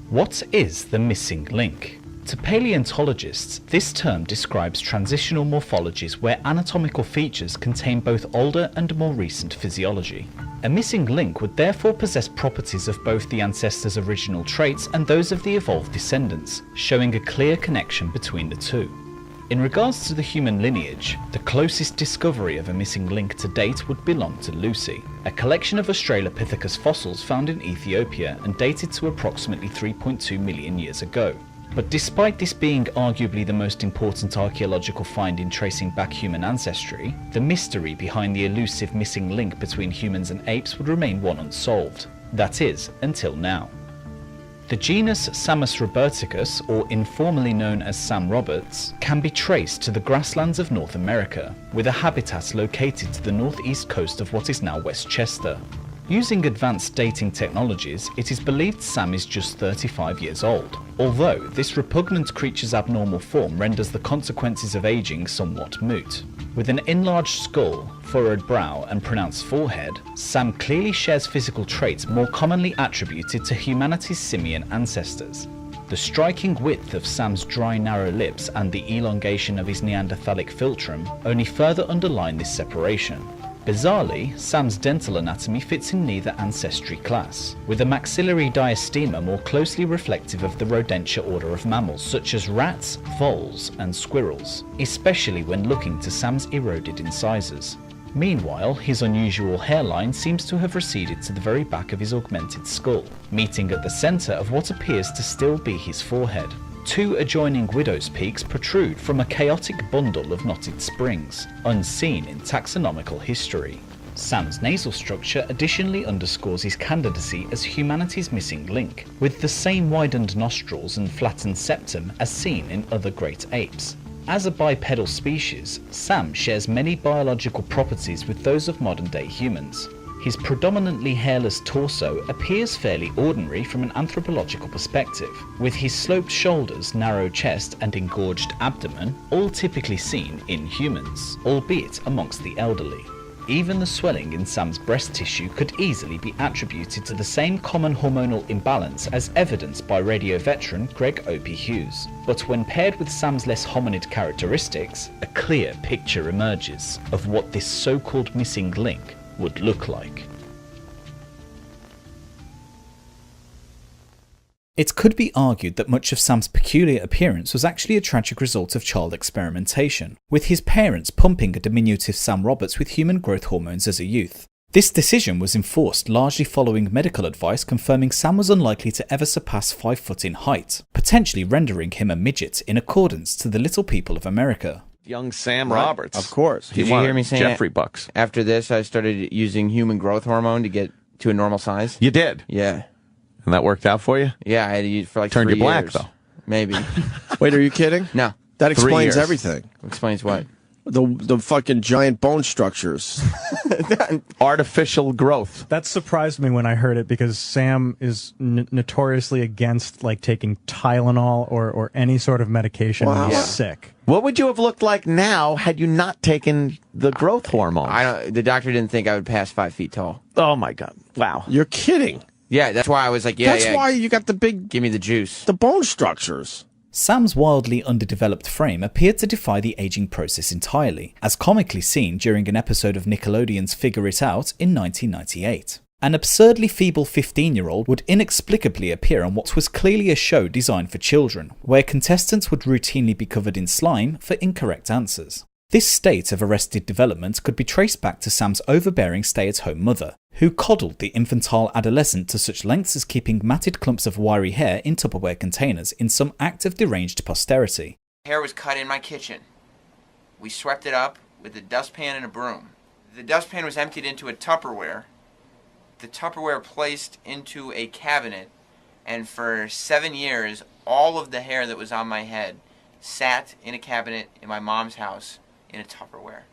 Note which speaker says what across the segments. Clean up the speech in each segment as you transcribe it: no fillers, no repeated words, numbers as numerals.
Speaker 1: What is the missing link? To paleontologists, this term describes transitional morphologies where anatomical features contain both older and more recent physiology. A missing link would therefore possess properties of both the ancestor's original traits and those of the evolved descendants, showing a clear connection between the two. In regards to the human lineage, the closest discovery of a missing link to date would belong to Lucy, a collection of Australopithecus fossils found in Ethiopia and dated to approximately 3.2 million years ago. But despite this being arguably the most important archaeological find in tracing back human ancestry, the mystery behind the elusive missing link between humans and apes would remain one unsolved. That is, until now. The genus Samus roberticus, or informally known as Sam Roberts, can be traced to the grasslands of North America, with a habitat located to the northeast coast of what is now Westchester. Using advanced dating technologies, it is believed Sam is just 35 years old, although this repugnant creature's abnormal form renders the consequences of aging somewhat moot. With an enlarged skull, furrowed brow and pronounced forehead, Sam clearly shares physical traits more commonly attributed to humanity's simian ancestors. The striking width of Sam's dry, narrow lips and the elongation of his Neanderthalic philtrum only further underline this separation. Bizarrely, Sam's dental anatomy fits in neither ancestry class, with a maxillary diastema more closely reflective of the rodentia order of mammals such as rats, voles and squirrels, especially when looking to Sam's eroded incisors. Meanwhile, his unusual hairline seems to have receded to the very back of his augmented skull, meeting at the centre of what appears to still be his forehead. Two adjoining widow's peaks protrude from a chaotic bundle of knotted springs, unseen in taxonomical history. Sam's nasal structure additionally underscores his candidacy as humanity's missing link, with the same widened nostrils and flattened septum as seen in other great apes. As a bipedal species, Sam shares many biological properties with those of modern-day humans. His predominantly hairless torso appears fairly ordinary from an anthropological perspective, with his sloped shoulders, narrow chest and engorged abdomen all typically seen in humans, albeit amongst the elderly. Even the swelling in Sam's breast tissue could easily be attributed to the same common hormonal imbalance as evidenced by radio veteran Greg Opie Hughes. But when paired with Sam's less hominid characteristics, a clear picture emerges of what this so-called missing link would look like. It could be argued that much of Sam's peculiar appearance was actually a tragic result of child experimentation, with his parents pumping a diminutive Sam Roberts with human growth hormones as a youth. This decision was enforced largely following medical advice confirming Sam was unlikely to ever surpass 5 foot in height, potentially rendering him a midget in accordance to the little people of America.
Speaker 2: Young Sam Roberts.
Speaker 3: Of course.
Speaker 4: Did you hear me saying
Speaker 2: Jeffrey Bucks?
Speaker 4: After this, I started using human growth hormone to get to a normal size.
Speaker 2: You did?
Speaker 4: Yeah.
Speaker 2: And that worked out for you?
Speaker 4: Yeah, I had to use it for like
Speaker 2: Turned
Speaker 4: 3
Speaker 2: you black,
Speaker 4: years.
Speaker 2: though.
Speaker 4: Maybe.
Speaker 3: Wait, are you kidding?
Speaker 4: No.
Speaker 3: That
Speaker 2: 3
Speaker 3: explains
Speaker 2: years.
Speaker 3: everything.
Speaker 4: Explains what?
Speaker 3: The fucking giant bone structures.
Speaker 2: Artificial growth.
Speaker 5: That surprised me when I heard it because Sam is notoriously against like taking Tylenol or any sort of medication when he's
Speaker 4: Yeah.
Speaker 5: sick.
Speaker 2: What would you have looked like now had you not taken the growth hormone?
Speaker 4: The doctor didn't think I would pass 5 feet tall.
Speaker 2: Oh, my God. Wow.
Speaker 3: You're kidding.
Speaker 4: Yeah, that's why I was like,
Speaker 3: That's why you got the
Speaker 4: give me the juice.
Speaker 3: bone structures.
Speaker 1: Sam's wildly underdeveloped frame appeared to defy the aging process entirely, as comically seen during an episode of Nickelodeon's Figure It Out in 1998. An absurdly feeble 15-year-old would inexplicably appear on what was clearly a show designed for children, where contestants would routinely be covered in slime for incorrect answers. This state of arrested development could be traced back to Sam's overbearing stay-at-home mother, who coddled the infantile adolescent to such lengths as keeping matted clumps of wiry hair in Tupperware containers in some act of deranged posterity.
Speaker 6: Hair was cut in my kitchen. We swept it up with a dustpan and a broom. The dustpan was emptied into a Tupperware. The Tupperware placed into a cabinet, and for 7 years, all of the hair that was on my head sat in a cabinet in my mom's house in a Tupperware.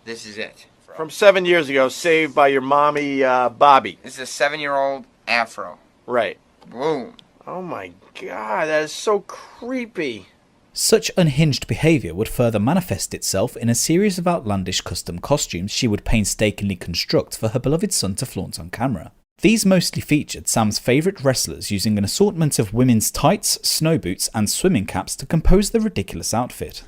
Speaker 6: This is it.
Speaker 7: From 7 years ago, saved by your mommy, Bobby.
Speaker 6: This is a 7-year-old afro.
Speaker 7: Right.
Speaker 6: Boom.
Speaker 7: Oh my God, that is so creepy.
Speaker 1: Such unhinged behaviour would further manifest itself in a series of outlandish custom costumes she would painstakingly construct for her beloved son to flaunt on camera. These mostly featured Sam's favourite wrestlers using an assortment of women's tights, snow boots and swimming caps to compose the ridiculous outfit.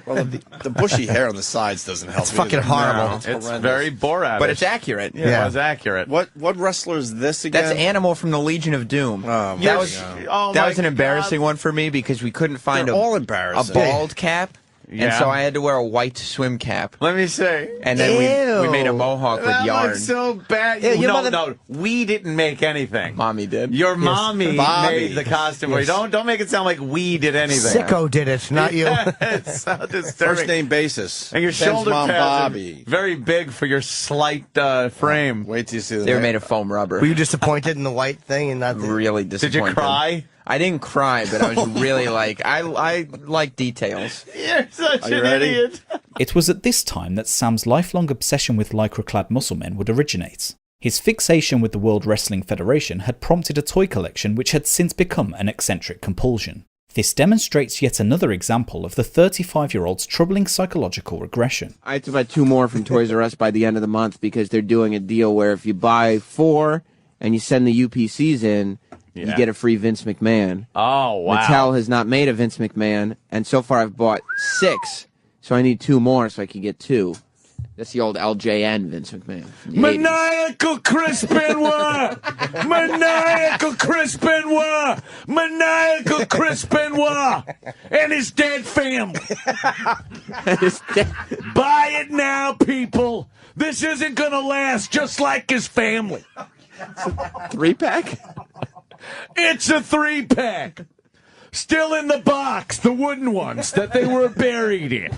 Speaker 3: Well, the bushy hair on the sides doesn't help.
Speaker 8: It's fucking horrible.
Speaker 3: It's
Speaker 9: It's
Speaker 3: horrendous.
Speaker 9: very Borat.
Speaker 4: But it's accurate.
Speaker 8: Yeah.
Speaker 9: It was accurate.
Speaker 3: What wrestler is this again?
Speaker 4: That's Animal from the Legion of Doom.
Speaker 3: Oh,
Speaker 4: that was
Speaker 9: Oh
Speaker 4: that
Speaker 9: my
Speaker 4: was an embarrassing
Speaker 9: God.
Speaker 4: one for me because we couldn't find
Speaker 3: They're
Speaker 4: a
Speaker 3: all
Speaker 4: a
Speaker 3: embarrassing.
Speaker 4: bald cap, and
Speaker 9: Yeah.
Speaker 4: so I had to wear a white swim cap.
Speaker 9: Let me say.
Speaker 4: And then we made a mohawk with
Speaker 9: That
Speaker 4: yarn.
Speaker 9: looks so bad.
Speaker 8: Yeah, your mother-
Speaker 9: No, we didn't make anything.
Speaker 4: Mommy did.
Speaker 9: Your mommy
Speaker 3: Bobby.
Speaker 9: made the costume. for you. Don't make it sound like we did anything.
Speaker 8: Sicko did it, not you.
Speaker 9: It's so disturbing.
Speaker 3: First name basis.
Speaker 9: And your
Speaker 3: Ben's
Speaker 9: shoulder
Speaker 3: mom,
Speaker 9: pads
Speaker 3: Bobby.
Speaker 9: are very big for your slight frame.
Speaker 3: Wait till you see the
Speaker 4: They were made of foam rubber.
Speaker 8: Were you disappointed in the white thing and not the...
Speaker 4: really
Speaker 9: Did
Speaker 4: disappointed.
Speaker 9: you cry?
Speaker 4: I didn't cry, but I was really like, I like details.
Speaker 9: You're such
Speaker 3: Are you
Speaker 9: an
Speaker 3: ready?
Speaker 9: idiot.
Speaker 1: It was at this time that Sam's lifelong obsession with lycra-clad muscle men would originate. His fixation with the World Wrestling Federation had prompted a toy collection which had since become an eccentric compulsion. This demonstrates yet another example of the 35-year-old's troubling psychological regression.
Speaker 4: I have to buy 2 more from Toys R Us by the end of the month because they're doing a deal where if you buy 4 and you send the UPCs in, you
Speaker 9: Yeah.
Speaker 4: get a free Vince McMahon.
Speaker 9: Oh, wow.
Speaker 4: Mattel has not made a Vince McMahon, and so far I've bought 6, so I need 2 more so I can get 2. That's the old LJN Vince McMahon. from the 80s.
Speaker 9: Maniacal Chris Benoit! Maniacal Chris Benoit! Maniacal Chris Benoit! And his dead family! Buy it now, people! This isn't gonna last just like his family!
Speaker 4: 3-pack?
Speaker 9: It's a 3-pack! Still in the box, the wooden ones that they were buried in.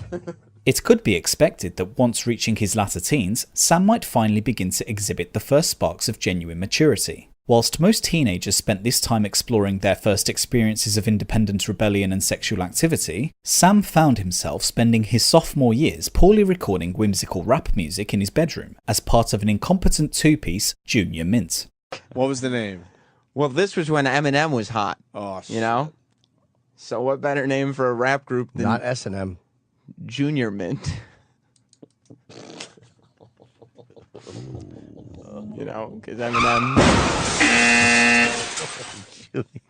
Speaker 1: It could be expected that once reaching his latter teens, Sam might finally begin to exhibit the first sparks of genuine maturity. Whilst most teenagers spent this time exploring their first experiences of independent rebellion and sexual activity, Sam found himself spending his sophomore years poorly recording whimsical rap music in his bedroom as part of an incompetent 2-piece Junior Mint.
Speaker 3: What was the name?
Speaker 4: Well, this was when Eminem was hot,
Speaker 3: Oh,
Speaker 4: you know? So what better name for a rap group than
Speaker 8: Not S&M.
Speaker 4: Junior Mint? You know, because Eminem...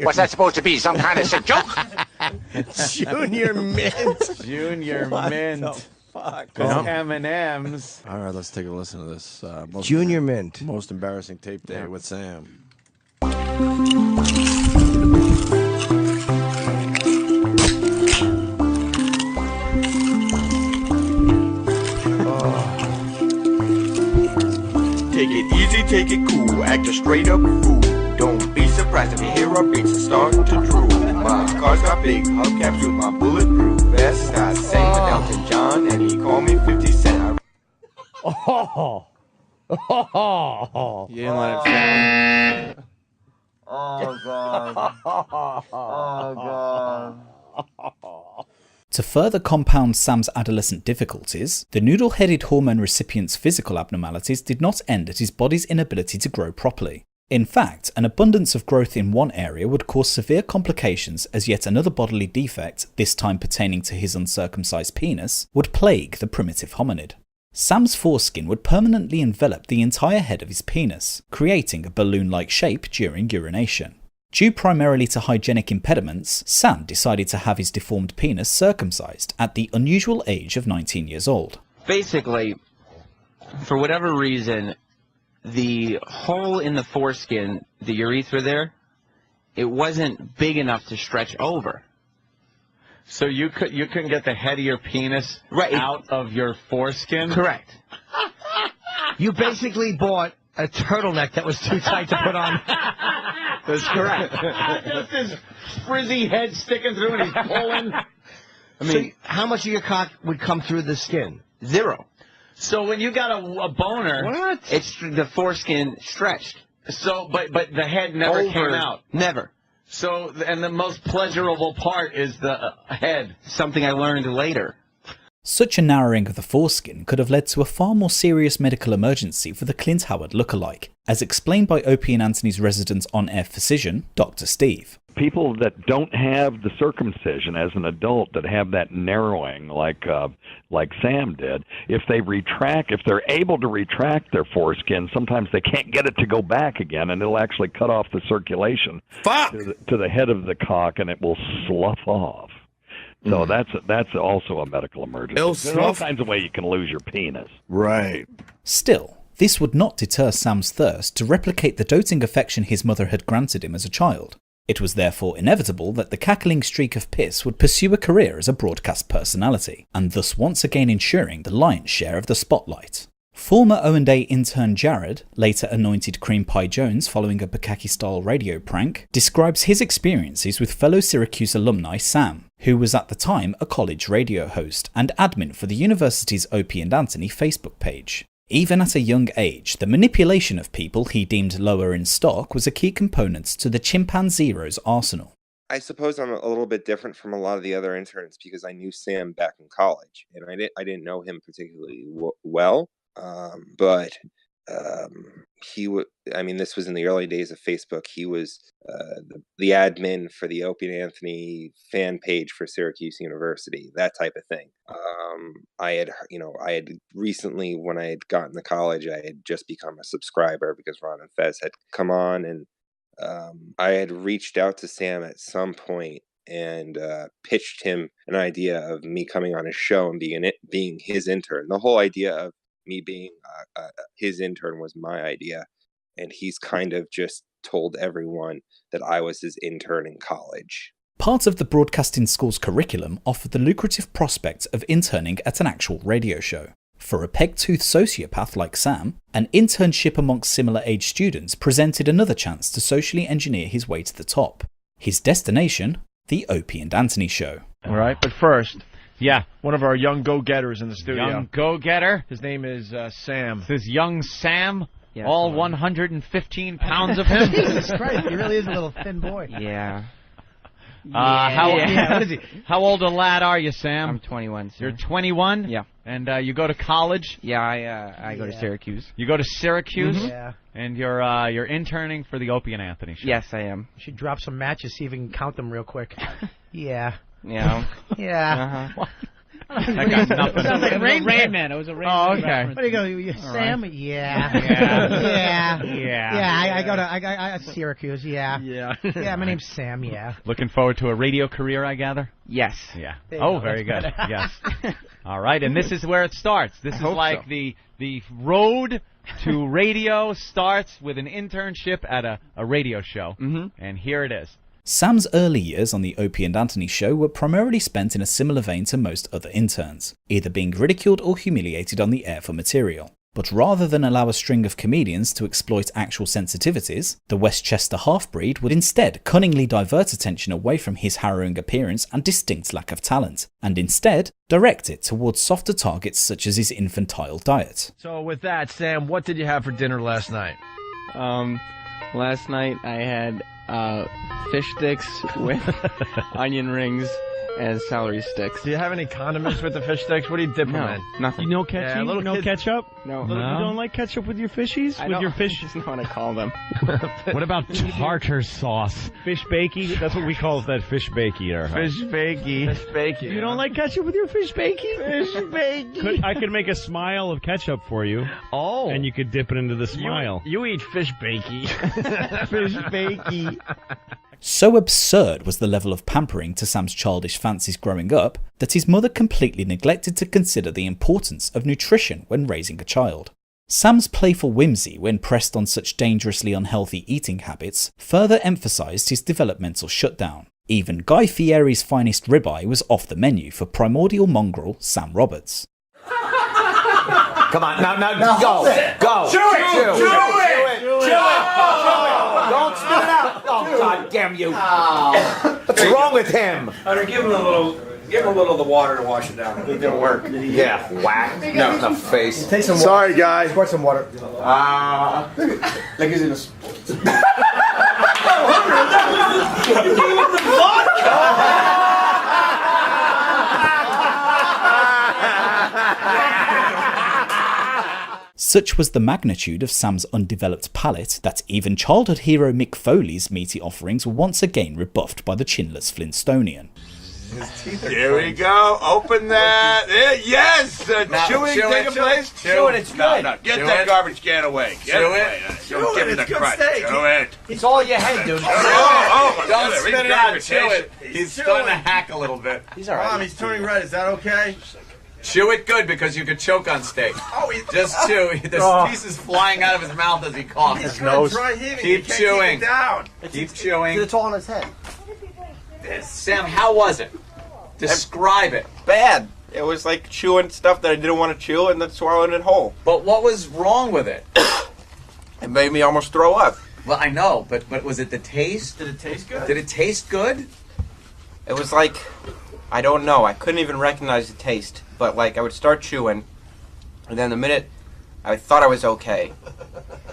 Speaker 10: What's that supposed to be? Some kind of sick joke?
Speaker 8: Junior Mint.
Speaker 9: Junior Mint.
Speaker 8: Fuck.
Speaker 9: M&M's.
Speaker 3: All right, let's take a listen to this.
Speaker 8: Junior Mint.
Speaker 3: Most embarrassing tape day with Sam.
Speaker 10: Take it easy, take it cool, act a straight up fool. Don't be surprised if you hear our beats and start to drool. My car's got big hubcaps with my bulletproof vest. I sang with Elton John and he called me 50 Cent.
Speaker 8: Oh. Oh.
Speaker 4: You didn't let it fly.
Speaker 1: To further compound Sam's adolescent difficulties, the noodle-headed hormone recipient's physical abnormalities did not end at his body's inability to grow properly. In fact, an abundance of growth in one area would cause severe complications as yet another bodily defect, this time pertaining to his uncircumcised penis, would plague the primitive hominid. Sam's foreskin would permanently envelop the entire head of his penis, creating a balloon-like shape during urination. Due primarily to hygienic impediments, Sam decided to have his deformed penis circumcised at the unusual age of 19 years old.
Speaker 11: Basically, for whatever reason, the hole in the foreskin, the urethra there, it wasn't big enough to stretch over.
Speaker 9: So you couldn't get the head of your penis out of your foreskin?
Speaker 11: Correct.
Speaker 8: You basically bought a turtleneck that was too tight to put on.
Speaker 11: That's correct.
Speaker 9: Just his frizzy head sticking through and he's pulling.
Speaker 8: I mean, how much of your cock would come through the skin?
Speaker 11: 0.
Speaker 9: So when you got a boner,
Speaker 11: It's the foreskin stretched.
Speaker 9: so but the head never came out.
Speaker 11: Never.
Speaker 9: So and the most pleasurable part is the head.
Speaker 11: Something I learned later.
Speaker 1: Such a narrowing of the foreskin could have led to a far more serious medical emergency for the Clint Howard lookalike, as explained by Opie and Anthony's resident on-air physician, Dr. Steve.
Speaker 12: people that don't have the circumcision as an adult, that have that narrowing like Sam did, if they're able to retract their foreskin, sometimes they can't get it to go back again, and it'll actually cut off the circulation to the head of the cock, and it will slough off. So that's also a medical emergency. There's all kinds of ways you can lose your penis.
Speaker 9: Right.
Speaker 1: Still, this would not deter Sam's thirst to replicate the doting affection his mother had granted him as a child. It was therefore inevitable that the cackling streak of piss would pursue a career as a broadcast personality, and thus once again ensuring the lion's share of the spotlight. Former O&A intern Jared, later anointed Cream Pie Jones following a Bukkake-style radio prank, describes his experiences with fellow Syracuse alumni Sam, who was at the time a college radio host and admin for the university's Opie and Anthony Facebook page. Even at a young age, the manipulation of people he deemed lower in stock was a key component to the Chimpanzero's arsenal.
Speaker 13: I suppose I'm a little bit different from a lot of the other interns because I knew Sam back in college, and I didn't know him particularly well. But he would. I mean, this was in the early days of Facebook. He was the admin for the Opie and Anthony fan page for Syracuse University, that type of thing. I had recently, when I had gotten to college, I had just become a subscriber because Ron and Fez had come on, and I had reached out to Sam at some point and pitched him an idea of me coming on his show and being his intern. The whole idea of me being his intern was my idea, and he's kind of just told everyone that I was his intern in college.
Speaker 1: Part of the broadcasting school's curriculum offered the lucrative prospect of interning at an actual radio show. For a peg-toothed sociopath like Sam, an internship amongst similar-age students presented another chance to socially engineer his way to the top. His destination, the Opie and Anthony show.
Speaker 7: All right, but first, one of our young go-getters in the studio.
Speaker 14: Young go-getter?
Speaker 7: His name is Sam.
Speaker 14: This is young Sam?
Speaker 11: Yes,
Speaker 14: all 115 pounds of him?
Speaker 15: Jesus Christ, he really is a little thin boy.
Speaker 11: Yeah.
Speaker 14: What is he? How old a lad are you, Sam?
Speaker 11: I'm 21, sir.
Speaker 14: You're 21?
Speaker 11: Yeah.
Speaker 14: And you go to college?
Speaker 11: Yeah, I go to Syracuse.
Speaker 14: You go to Syracuse?
Speaker 15: Mm-hmm. Yeah.
Speaker 14: And you're interning for the Opie and Anthony show?
Speaker 11: Yes, I am.
Speaker 15: You should drop some matches, see if we can count them real quick. Yeah.
Speaker 11: Yeah.
Speaker 15: Yeah.
Speaker 14: Uh-huh. That got nothing.
Speaker 15: Sounds like
Speaker 16: Rain Man. It was a Rain Man.
Speaker 14: Oh, okay.
Speaker 16: Reference.
Speaker 15: What do you go? Sam?
Speaker 14: Right.
Speaker 15: Yeah. I go to Syracuse. Yeah. Yeah, my name's Sam. Yeah.
Speaker 14: Looking forward to a radio career, I gather?
Speaker 11: Yes.
Speaker 14: Yeah.
Speaker 15: There you
Speaker 14: Oh,
Speaker 15: go.
Speaker 14: very
Speaker 15: That's
Speaker 14: good.
Speaker 15: better.
Speaker 14: Yes. All right, and this is where it starts. This is like
Speaker 11: so.
Speaker 14: the road to radio starts with an internship at a radio show.
Speaker 11: Mm-hmm.
Speaker 14: And here it is.
Speaker 1: Sam's early years on the Opie and Anthony show were primarily spent in a similar vein to most other interns, either being ridiculed or humiliated on the air for material. But rather than allow a string of comedians to exploit actual sensitivities, the Westchester half-breed would instead cunningly divert attention away from his harrowing appearance and distinct lack of talent, and instead direct it towards softer targets such as his infantile diet.
Speaker 7: So with that, Sam, what did you have for dinner last night?
Speaker 11: Last night I had fish sticks with onion rings and celery sticks.
Speaker 7: Do you have any condiments with the fish sticks? What do you dip them in?
Speaker 11: Nothing.
Speaker 16: No ketchup?
Speaker 7: Yeah, little
Speaker 16: no
Speaker 7: kids-
Speaker 16: ketchup?
Speaker 11: No.
Speaker 16: You don't like ketchup with your fishies?
Speaker 11: I
Speaker 16: With
Speaker 11: don't-
Speaker 16: your fish?
Speaker 11: I just know what to call them.
Speaker 16: What about tartar sauce? Fish bakey? That's what we call that, fish bakey.
Speaker 7: Fish bakey. Fish bakey.
Speaker 16: You don't like ketchup with your fish bakey?
Speaker 7: Fish bakey.
Speaker 16: I could make a smile of ketchup for you.
Speaker 7: Oh.
Speaker 16: And you could dip it into the smile.
Speaker 7: You eat fish bakey. Fish bakey.
Speaker 1: So absurd was the level of pampering to Sam's childish fancies growing up that his mother completely neglected to consider the importance of nutrition when raising a child. Sam's playful whimsy when pressed on such dangerously unhealthy eating habits further emphasised his developmental shutdown. Even Guy Fieri's finest ribeye was off the menu for primordial mongrel Sam Roberts.
Speaker 8: Come on, now, go. Go.
Speaker 10: Chew it.
Speaker 8: Don't spit it out. Oh, God damn you. What's wrong with him?
Speaker 17: Hunter, give him a little of the water to wash it down. It didn't work.
Speaker 8: Yeah, whack. No, in the face.
Speaker 17: Take some water.
Speaker 3: Sorry, guys.
Speaker 17: Squirt some water. Like he's in a...
Speaker 1: Such was the magnitude of Sam's undeveloped palate that even childhood hero Mick Foley's meaty offerings were once again rebuffed by the chinless Flintstonian.
Speaker 10: Here we go. Open that. Yes. Chewing taking place.
Speaker 17: Chewing, it's good.
Speaker 10: No. Get that garbage can away. Get it away. Don't give him the credit. Chew it.
Speaker 17: It's all your head, dude.
Speaker 10: Don't spit it out. Chew it.
Speaker 17: He's starting to hack a little bit.
Speaker 3: He's all right. Mom, he's turning red. Is that okay?
Speaker 17: Chew it good because you could choke on steak. Just chew. There's pieces flying out of his mouth as he coughs.
Speaker 3: His nose.
Speaker 17: Keep chewing.
Speaker 3: Keep chewing.
Speaker 17: It's all on his head. Sam, how was it? Describe it.
Speaker 13: Bad. It was like chewing stuff that I didn't want to chew and then swallowing it whole.
Speaker 17: But what was wrong with it?
Speaker 13: It made me almost throw up.
Speaker 17: Well, I know, but was it the taste?
Speaker 3: Did it taste good?
Speaker 17: Did it taste good?
Speaker 13: It was like, I don't know. I couldn't even recognize the taste. But like, I would start chewing, and then the minute I thought I was okay,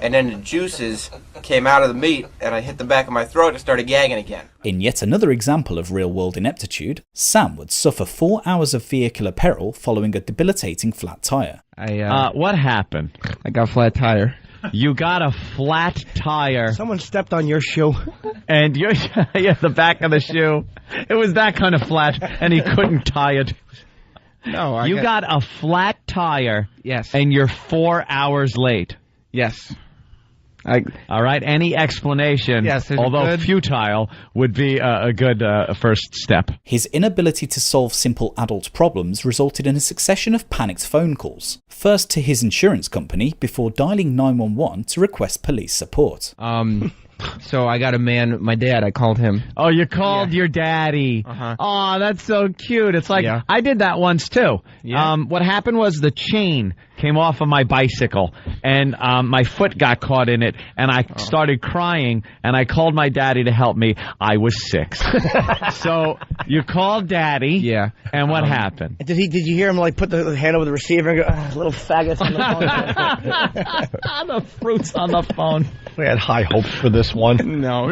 Speaker 13: and then the juices came out of the meat, and I hit the back of my throat and started gagging again.
Speaker 1: In yet another example of real-world ineptitude, Sam would suffer 4 hours of vehicular peril following a debilitating flat tire.
Speaker 16: What happened?
Speaker 4: I got a flat tire.
Speaker 16: You got a flat tire.
Speaker 15: Someone stepped on your shoe.
Speaker 16: And the back of the shoe. It was that kind of flat, and he couldn't tie it.
Speaker 4: No,
Speaker 16: you got a flat tire.
Speaker 4: Yes.
Speaker 16: And you're 4 hours late.
Speaker 4: Yes.
Speaker 16: All right. Any explanation, although futile, would be a good first step.
Speaker 1: His inability to solve simple adult problems resulted in a succession of panicked phone calls. First to his insurance company before dialing 911 to request police support.
Speaker 4: So I got my dad, I called him.
Speaker 16: Oh, you called your daddy.
Speaker 4: Uh-huh.
Speaker 16: Oh, that's so cute. It's like, I did that once too.
Speaker 4: Yeah.
Speaker 16: What happened was the chain came off of my bicycle, and my foot got caught in it, and I started crying, and I called my daddy to help me. I was 6. So you called daddy.
Speaker 4: Yeah.
Speaker 16: And what happened?
Speaker 15: Did you hear him like put the hand over the receiver and go, little faggots on the phone?
Speaker 16: The fruits on the phone.
Speaker 8: We had high hopes for this one.
Speaker 4: No.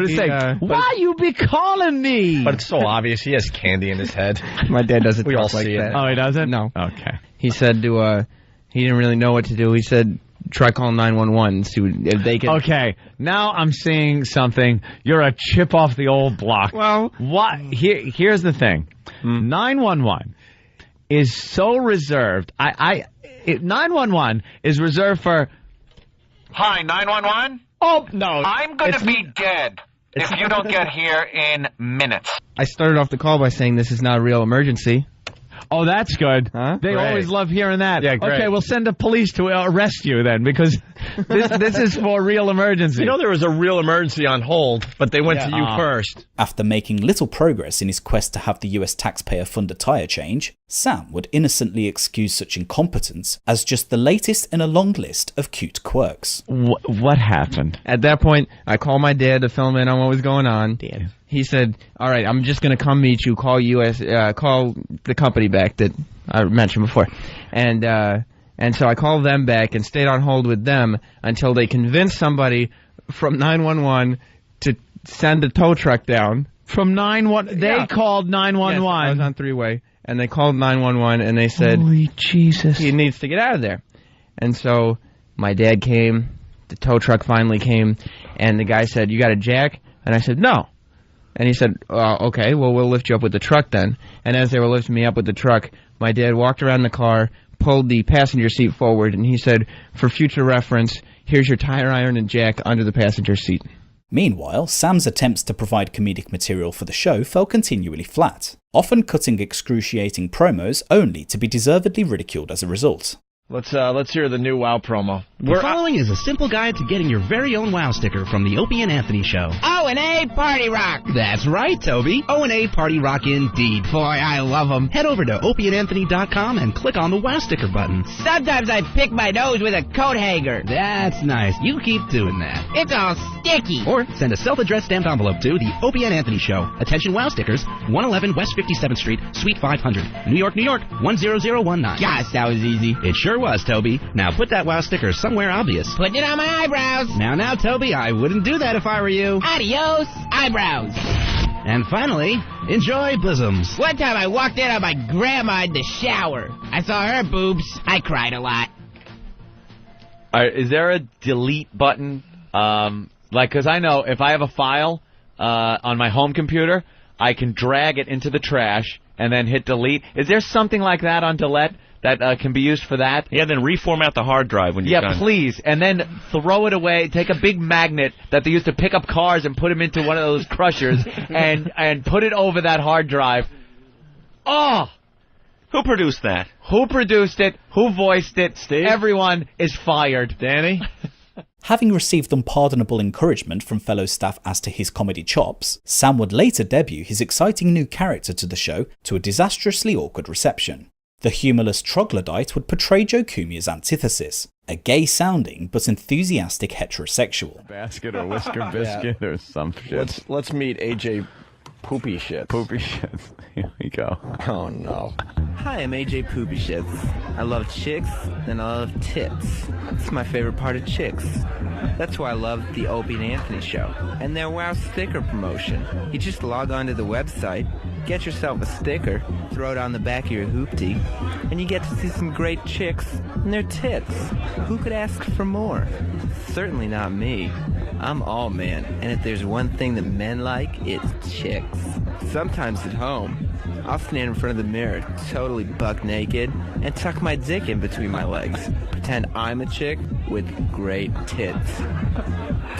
Speaker 16: Why you be calling me?
Speaker 8: But it's so obvious. He has candy in his head.
Speaker 4: My dad doesn't
Speaker 8: We all
Speaker 4: talk like
Speaker 8: see it.
Speaker 4: that.
Speaker 16: Oh, he doesn't?
Speaker 4: No.
Speaker 16: Okay.
Speaker 4: He said he didn't really know what to do. He said, try calling 911 and see if they can.
Speaker 16: Okay, now I'm seeing something. You're a chip off the old block.
Speaker 4: Well,
Speaker 16: what? Here's the thing. 911 is so reserved. 911 is reserved for.
Speaker 18: Hi, 911?
Speaker 16: Oh, no.
Speaker 18: I'm going to be dead if you don't get here in minutes.
Speaker 4: I started off the call by saying this is not a real emergency.
Speaker 16: Oh, that's good.
Speaker 4: Huh?
Speaker 16: They always love hearing that.
Speaker 8: Yeah, great.
Speaker 16: Okay, we'll send the police to arrest you then, because this is for real emergency.
Speaker 8: You know there was a real emergency on hold, but they went to you first.
Speaker 1: After making little progress in his quest to have the US taxpayer fund a tire change, Sam would innocently excuse such incompetence as just the latest in a long list of cute quirks.
Speaker 16: What happened?
Speaker 4: At that point, I called my dad to fill him in on what was going on. Dad. He said, all right, I'm just going to come meet you, call the company back that I mentioned before. And so I called them back and stayed on hold with them until they convinced somebody from 911 to send a tow truck down.
Speaker 16: From 911? They called 911.
Speaker 4: Yes, I was on three-way. And they called 911 and they said,
Speaker 16: holy Jesus,
Speaker 4: he needs to get out of there. And so my dad came, the tow truck finally came, and the guy said, you got a jack? And I said, no. And he said, okay, well, we'll lift you up with the truck then. And as they were lifting me up with the truck, my dad walked around the car, pulled the passenger seat forward, and he said, for future reference, here's your tire iron and jack under the passenger seat.
Speaker 1: Meanwhile, Sam's attempts to provide comedic material for the show fell continually flat, often cutting excruciating promos only to be deservedly ridiculed as a result.
Speaker 8: Let's hear the new WoW promo.
Speaker 19: The following is a simple guide to getting your very own WoW sticker from the Opie and Anthony Show.
Speaker 20: O&A Party Rock!
Speaker 19: That's right, Toby. O&A Party Rock indeed.
Speaker 20: Boy, I love them.
Speaker 19: Head over to opieandanthony.com and click on the WoW sticker button.
Speaker 20: Sometimes I pick my nose with a coat hanger.
Speaker 19: That's nice. You keep doing that.
Speaker 20: It's all sticky.
Speaker 19: Or send a self-addressed stamped envelope to the Opie and Anthony Show. Attention WoW stickers, 111 West 57th Street, Suite 500, New York, New York, 10019.
Speaker 20: Gosh, that was easy.
Speaker 19: It sure was, Toby. Now put that WoW sticker somewhere obvious.
Speaker 20: Putting it on my eyebrows.
Speaker 19: Now, Toby, I wouldn't do that if I were you.
Speaker 20: Adios, eyebrows.
Speaker 19: And finally, enjoy bosoms.
Speaker 20: One time I walked in on my grandma in the shower. I saw her boobs. I cried a lot.
Speaker 14: Is there a delete button? Because I know if I have a file on my home computer, I can drag it into the trash and then hit delete. Is there something like that on Delete that can be used for that?
Speaker 21: Yeah, then reformat the hard drive when you're done.
Speaker 14: Yeah, please. And then throw it away. Take a big magnet that they used to pick up cars and put them into one of those crushers and put it over that hard drive. Oh!
Speaker 21: Who produced that?
Speaker 14: Who produced it? Who voiced it?
Speaker 21: Steve?
Speaker 14: Everyone is fired.
Speaker 21: Danny?
Speaker 1: Having received unpardonable encouragement from fellow staff as to his comedy chops, Sam would later debut his exciting new character to the show to a disastrously awkward reception. The humourless troglodyte would portray Joe Cumia's antithesis, a gay-sounding but enthusiastic heterosexual.
Speaker 16: Basket or whisker biscuit or some shit.
Speaker 2: Let's meet AJ Poopy Shits.
Speaker 16: Poopy shit. Here we go.
Speaker 2: Oh no.
Speaker 22: Hi, I'm AJ Poopy Shits. I love chicks and I love tits. It's my favorite part of chicks. That's why I love the Opie and Anthony show and their WoW sticker promotion. You just log on to the website, get yourself a sticker, throw it on the back of your hoopty, and you get to see some great chicks and their tits. Who could ask for more? Certainly not me. I'm all man, and if there's one thing that men like, it's chicks. Sometimes at home, I'll stand in front of the mirror, totally buck naked, and tuck my dick in between my legs. Pretend I'm a chick with great tits.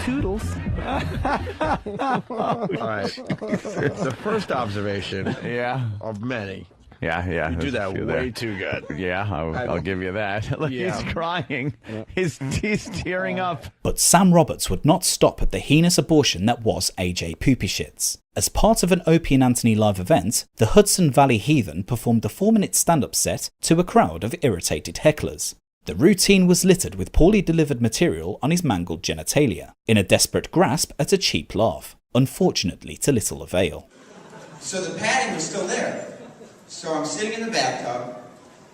Speaker 22: Toodles.
Speaker 2: All right. The first observation of many.
Speaker 16: Yeah.
Speaker 2: You do that way too good.
Speaker 16: Yeah, I'll give you that. Look, he's crying. He's tearing up.
Speaker 1: But Sam Roberts would not stop at the heinous abortion that was AJ Poopy Shits. As part of an Opie and Anthony live event, the Hudson Valley Heathen performed a 4-minute stand-up set to a crowd of irritated hecklers. The routine was littered with poorly delivered material on his mangled genitalia, in a desperate grasp at a cheap laugh, unfortunately to little avail.
Speaker 6: So the padding was still there. So I'm sitting in the bathtub,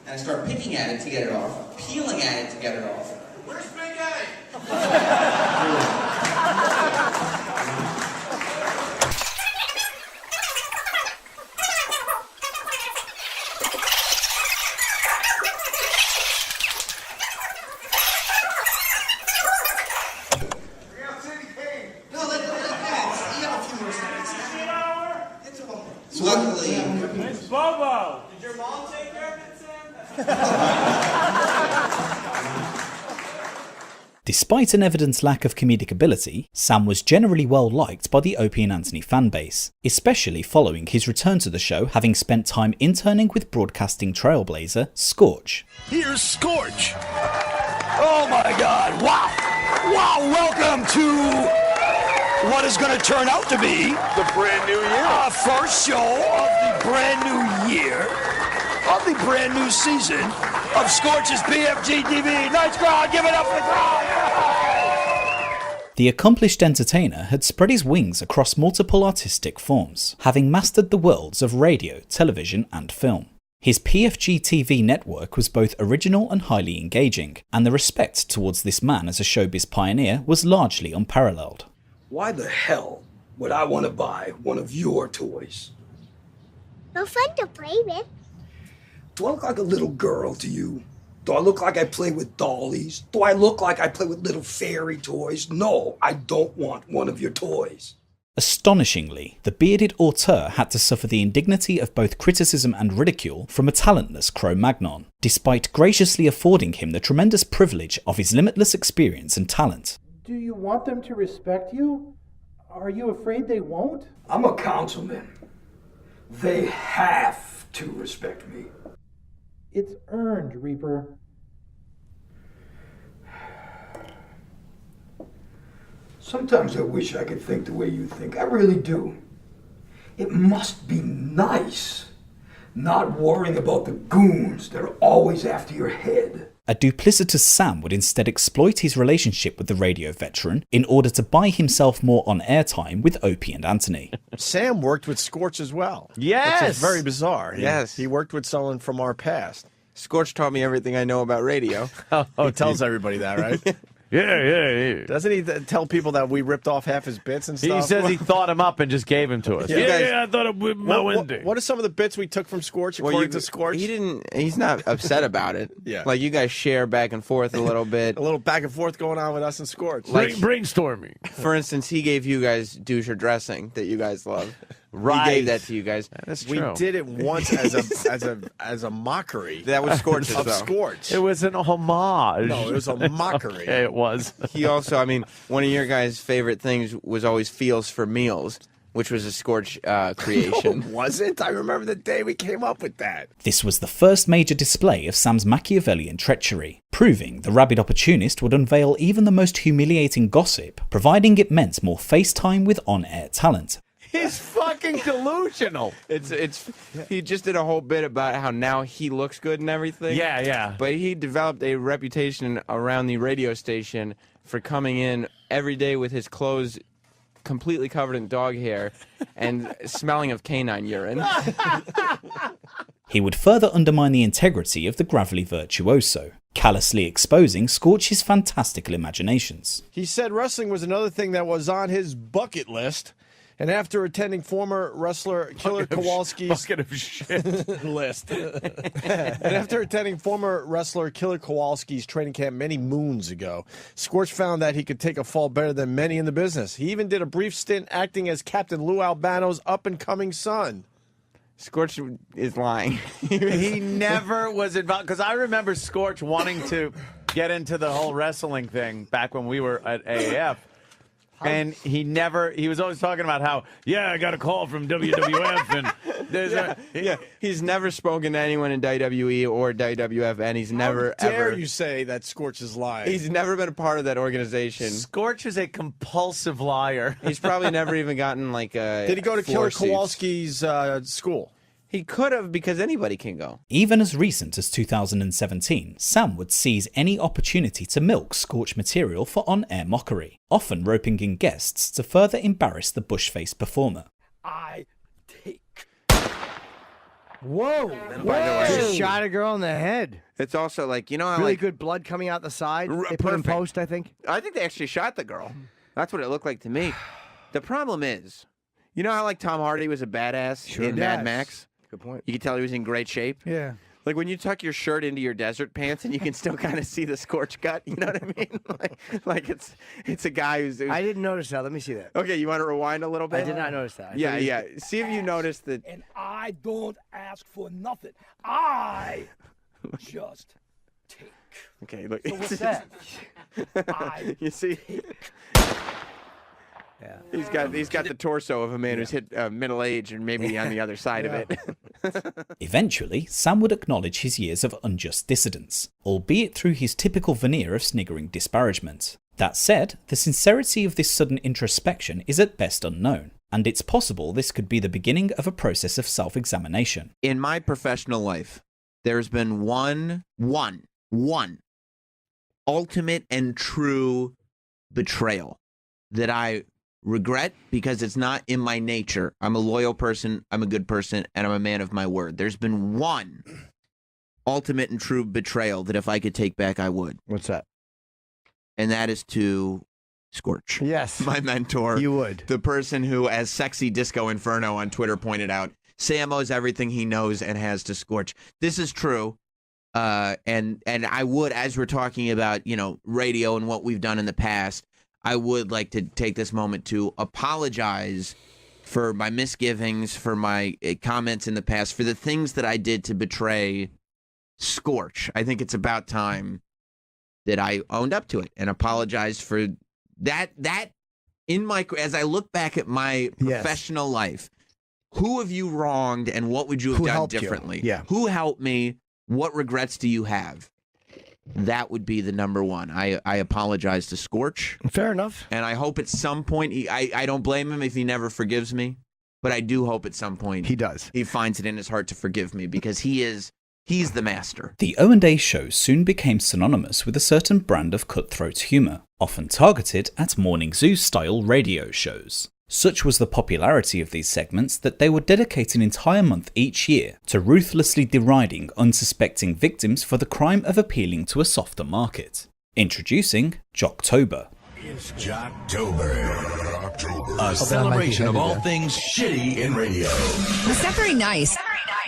Speaker 6: and I start picking at it to get it off, peeling at it to get it off. Where's Big A? Luckily,
Speaker 3: it's Bobo. Did your mom take care of it, Sam?
Speaker 1: Despite an evident lack of comedic ability, Sam was generally well liked by the Opie and Anthony fanbase, especially following his return to the show, having spent time interning with broadcasting trailblazer Scorch.
Speaker 23: Here's Scorch. Oh my God! Wow! Wow! Welcome to what is going to turn out to be
Speaker 7: the brand new year.
Speaker 23: First show of the brand new year, of the brand new season of Scorch's PFG TV. Nice crowd, give it up for the crowd.
Speaker 1: The accomplished entertainer had spread his wings across multiple artistic forms, having mastered the worlds of radio, television and film. His PFG TV network was both original and highly engaging, and the respect towards this man as a showbiz pioneer was largely unparalleled.
Speaker 23: Why the hell would I want to buy one of your toys?
Speaker 24: No fun to play with.
Speaker 23: Do I look like a little girl to you? Do I look like I play with dollies? Do I look like I play with little fairy toys? No, I don't want one of your toys.
Speaker 1: Astonishingly, the bearded auteur had to suffer the indignity of both criticism and ridicule from a talentless Cro-Magnon, despite graciously affording him the tremendous privilege of his limitless experience and talent.
Speaker 25: Do you want them to respect you? Are you afraid they won't?
Speaker 23: I'm a councilman. They have to respect me.
Speaker 25: It's earned, Reaper.
Speaker 23: Sometimes I wish I could think the way you think. I really do. It must be nice not worrying about the goons that are always after your head.
Speaker 1: A duplicitous Sam would instead exploit his relationship with the radio veteran in order to buy himself more on-air time with Opie and Anthony.
Speaker 2: Sam worked with Scorch as well.
Speaker 7: Yes!
Speaker 2: Which is very bizarre.
Speaker 7: Yes.
Speaker 2: He worked with someone from our past.
Speaker 7: Scorch taught me everything I know about radio.
Speaker 2: He tells everybody that, right?
Speaker 5: Yeah.
Speaker 7: Doesn't he tell people that we ripped off half his bits and stuff?
Speaker 5: He says he thought him up and just gave him to us. I thought it was my window.
Speaker 7: What are some of the bits we took from Scorch, according to Scorch?
Speaker 4: He's not upset about it.
Speaker 7: Yeah.
Speaker 4: Like, you guys share back and forth a little bit.
Speaker 7: A little back and forth going on with us and Scorch.
Speaker 5: Brainstorming.
Speaker 4: For instance, he gave you guys doucher dressing that you guys love.
Speaker 5: Right.
Speaker 4: He gave that to you guys.
Speaker 5: That's
Speaker 7: we
Speaker 5: true.
Speaker 7: did it once as a mockery.
Speaker 4: That was Scorch's,
Speaker 7: of
Speaker 4: though.
Speaker 7: Scorch.
Speaker 5: It was an homage.
Speaker 7: No, it was a mockery.
Speaker 5: Okay, it was.
Speaker 4: He also, I mean, one of your guys' favorite things was always Feels for Meals, which was a Scorch creation.
Speaker 7: No, was it? I remember the day we came up with that.
Speaker 1: This was the first major display of Sam's Machiavellian treachery, proving the rabid opportunist would unveil even the most humiliating gossip, providing it meant more face time with on-air talent.
Speaker 5: He's fucking delusional.
Speaker 4: He just did a whole bit about how now he looks good and everything.
Speaker 5: Yeah.
Speaker 4: But he developed a reputation around the radio station for coming in every day with his clothes completely covered in dog hair and smelling of canine urine.
Speaker 1: He would further undermine the integrity of the gravelly virtuoso, callously exposing Scorch's fantastical imaginations.
Speaker 7: He said wrestling was another thing that was on his bucket list. And after attending former wrestler Killer Kowalski's list, and after attending former wrestler Killer Kowalski's training camp many moons ago, Scorch found that he could take a fall better than many in the business. He even did a brief stint acting as Captain Lou Albano's up-and-coming son.
Speaker 4: Scorch is lying.
Speaker 5: He never was involved, because I remember Scorch wanting to get into the whole wrestling thing back when we were at AAF. And he was always talking about how, I got a call from WWF. And
Speaker 4: He's never spoken to anyone in WWE or WWF, and he's never
Speaker 7: How dare
Speaker 4: ever.
Speaker 7: you say that Scorch is lying?
Speaker 4: He's never been a part of that organization.
Speaker 5: Scorch is a compulsive liar.
Speaker 4: He's probably never even gotten like a.
Speaker 7: Did he go to
Speaker 4: floor
Speaker 7: Killer
Speaker 4: seats.
Speaker 7: Kowalski's school?
Speaker 4: He could have, because anybody can go.
Speaker 1: Even as recent as 2017, Sam would seize any opportunity to milk Scorch material for on-air mockery, often roping in guests to further embarrass the bush-faced performer.
Speaker 23: I take.
Speaker 15: Whoa! Just shot a girl in the head.
Speaker 4: It's also like, how
Speaker 15: Really
Speaker 4: like
Speaker 15: good blood coming out the side. They put in
Speaker 4: perfect.
Speaker 15: post, I think.
Speaker 4: I think they actually shot the girl. That's what it looked like to me. The problem is, how like Tom Hardy was a badass in Mad Max?
Speaker 15: Good point.
Speaker 4: You could tell he was in great shape.
Speaker 15: Yeah.
Speaker 4: Like when you tuck your shirt into your desert pants and you can still kind of see the Scorch cut. You know what I mean? like it's a guy who's.
Speaker 15: I didn't notice that. Let me see that.
Speaker 4: Okay, you want to rewind a little bit?
Speaker 15: I did not notice that.
Speaker 4: Yeah. See if you noticed that.
Speaker 23: And I don't ask for nothing. I just take.
Speaker 4: Okay, look.
Speaker 23: So what's that? I
Speaker 4: You see?
Speaker 15: Yeah.
Speaker 4: He's got the torso of a man who's hit middle age and maybe on the other side of it.
Speaker 1: Eventually, Sam would acknowledge his years of unjust dissidence, albeit through his typical veneer of sniggering disparagement. That said, the sincerity of this sudden introspection is at best unknown, and it's possible this could be the beginning of a process of self-examination.
Speaker 4: In my professional life, there's been one ultimate and true betrayal that I regret because it's not in my nature. I'm a loyal person, I'm a good person, and I'm a man of my word. There's been one ultimate and true betrayal that if I could take back, I would.
Speaker 15: What's that?
Speaker 4: And that is to Scorch.
Speaker 15: Yes.
Speaker 4: My mentor.
Speaker 15: You would.
Speaker 4: The person who, as Sexy Disco Inferno on Twitter pointed out, Sam owes everything he knows and has to Scorch. This is true. And I would, as we're talking about, radio and what we've done in the past, I would like to take this moment to apologize for my misgivings, for my comments in the past, for the things that I did to betray Scorch. I think it's about time that I owned up to it and apologized for that. As I look back at my professional life, who have you wronged and what would you have done differently?
Speaker 15: Yeah.
Speaker 4: Who helped me? What regrets do you have? That would be the number one. I apologize to Scorch.
Speaker 15: Fair enough.
Speaker 4: And I hope at some point, I don't blame him if he never forgives me, but I do hope at some point
Speaker 15: he does.
Speaker 4: He finds it in his heart to forgive me because he's the master.
Speaker 1: The O&A show soon became synonymous with a certain brand of cutthroat humour, often targeted at Morning Zoo-style radio shows. Such was the popularity of these segments that they would dedicate an entire month each year to ruthlessly deriding unsuspecting victims for the crime of appealing to a softer market. Introducing Jocktober.
Speaker 9: It's Jocktober. A celebration of all things shitty in radio.
Speaker 10: Was that very nice?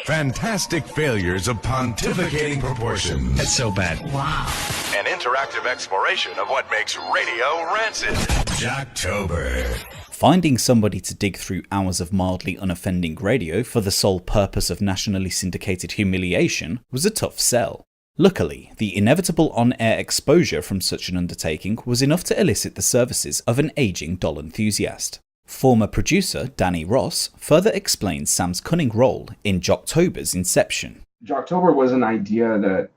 Speaker 9: Fantastic failures of pontificating proportions.
Speaker 16: That's so bad.
Speaker 10: Wow.
Speaker 9: An interactive exploration of what makes radio rancid. Jocktober.
Speaker 1: Finding somebody to dig through hours of mildly unoffending radio for the sole purpose of nationally syndicated humiliation was a tough sell. Luckily, the inevitable on-air exposure from such an undertaking was enough to elicit the services of an aging doll enthusiast. Former producer Danny Ross further explains Sam's cunning role in Jocktober's inception.
Speaker 11: Jocktober was an idea that,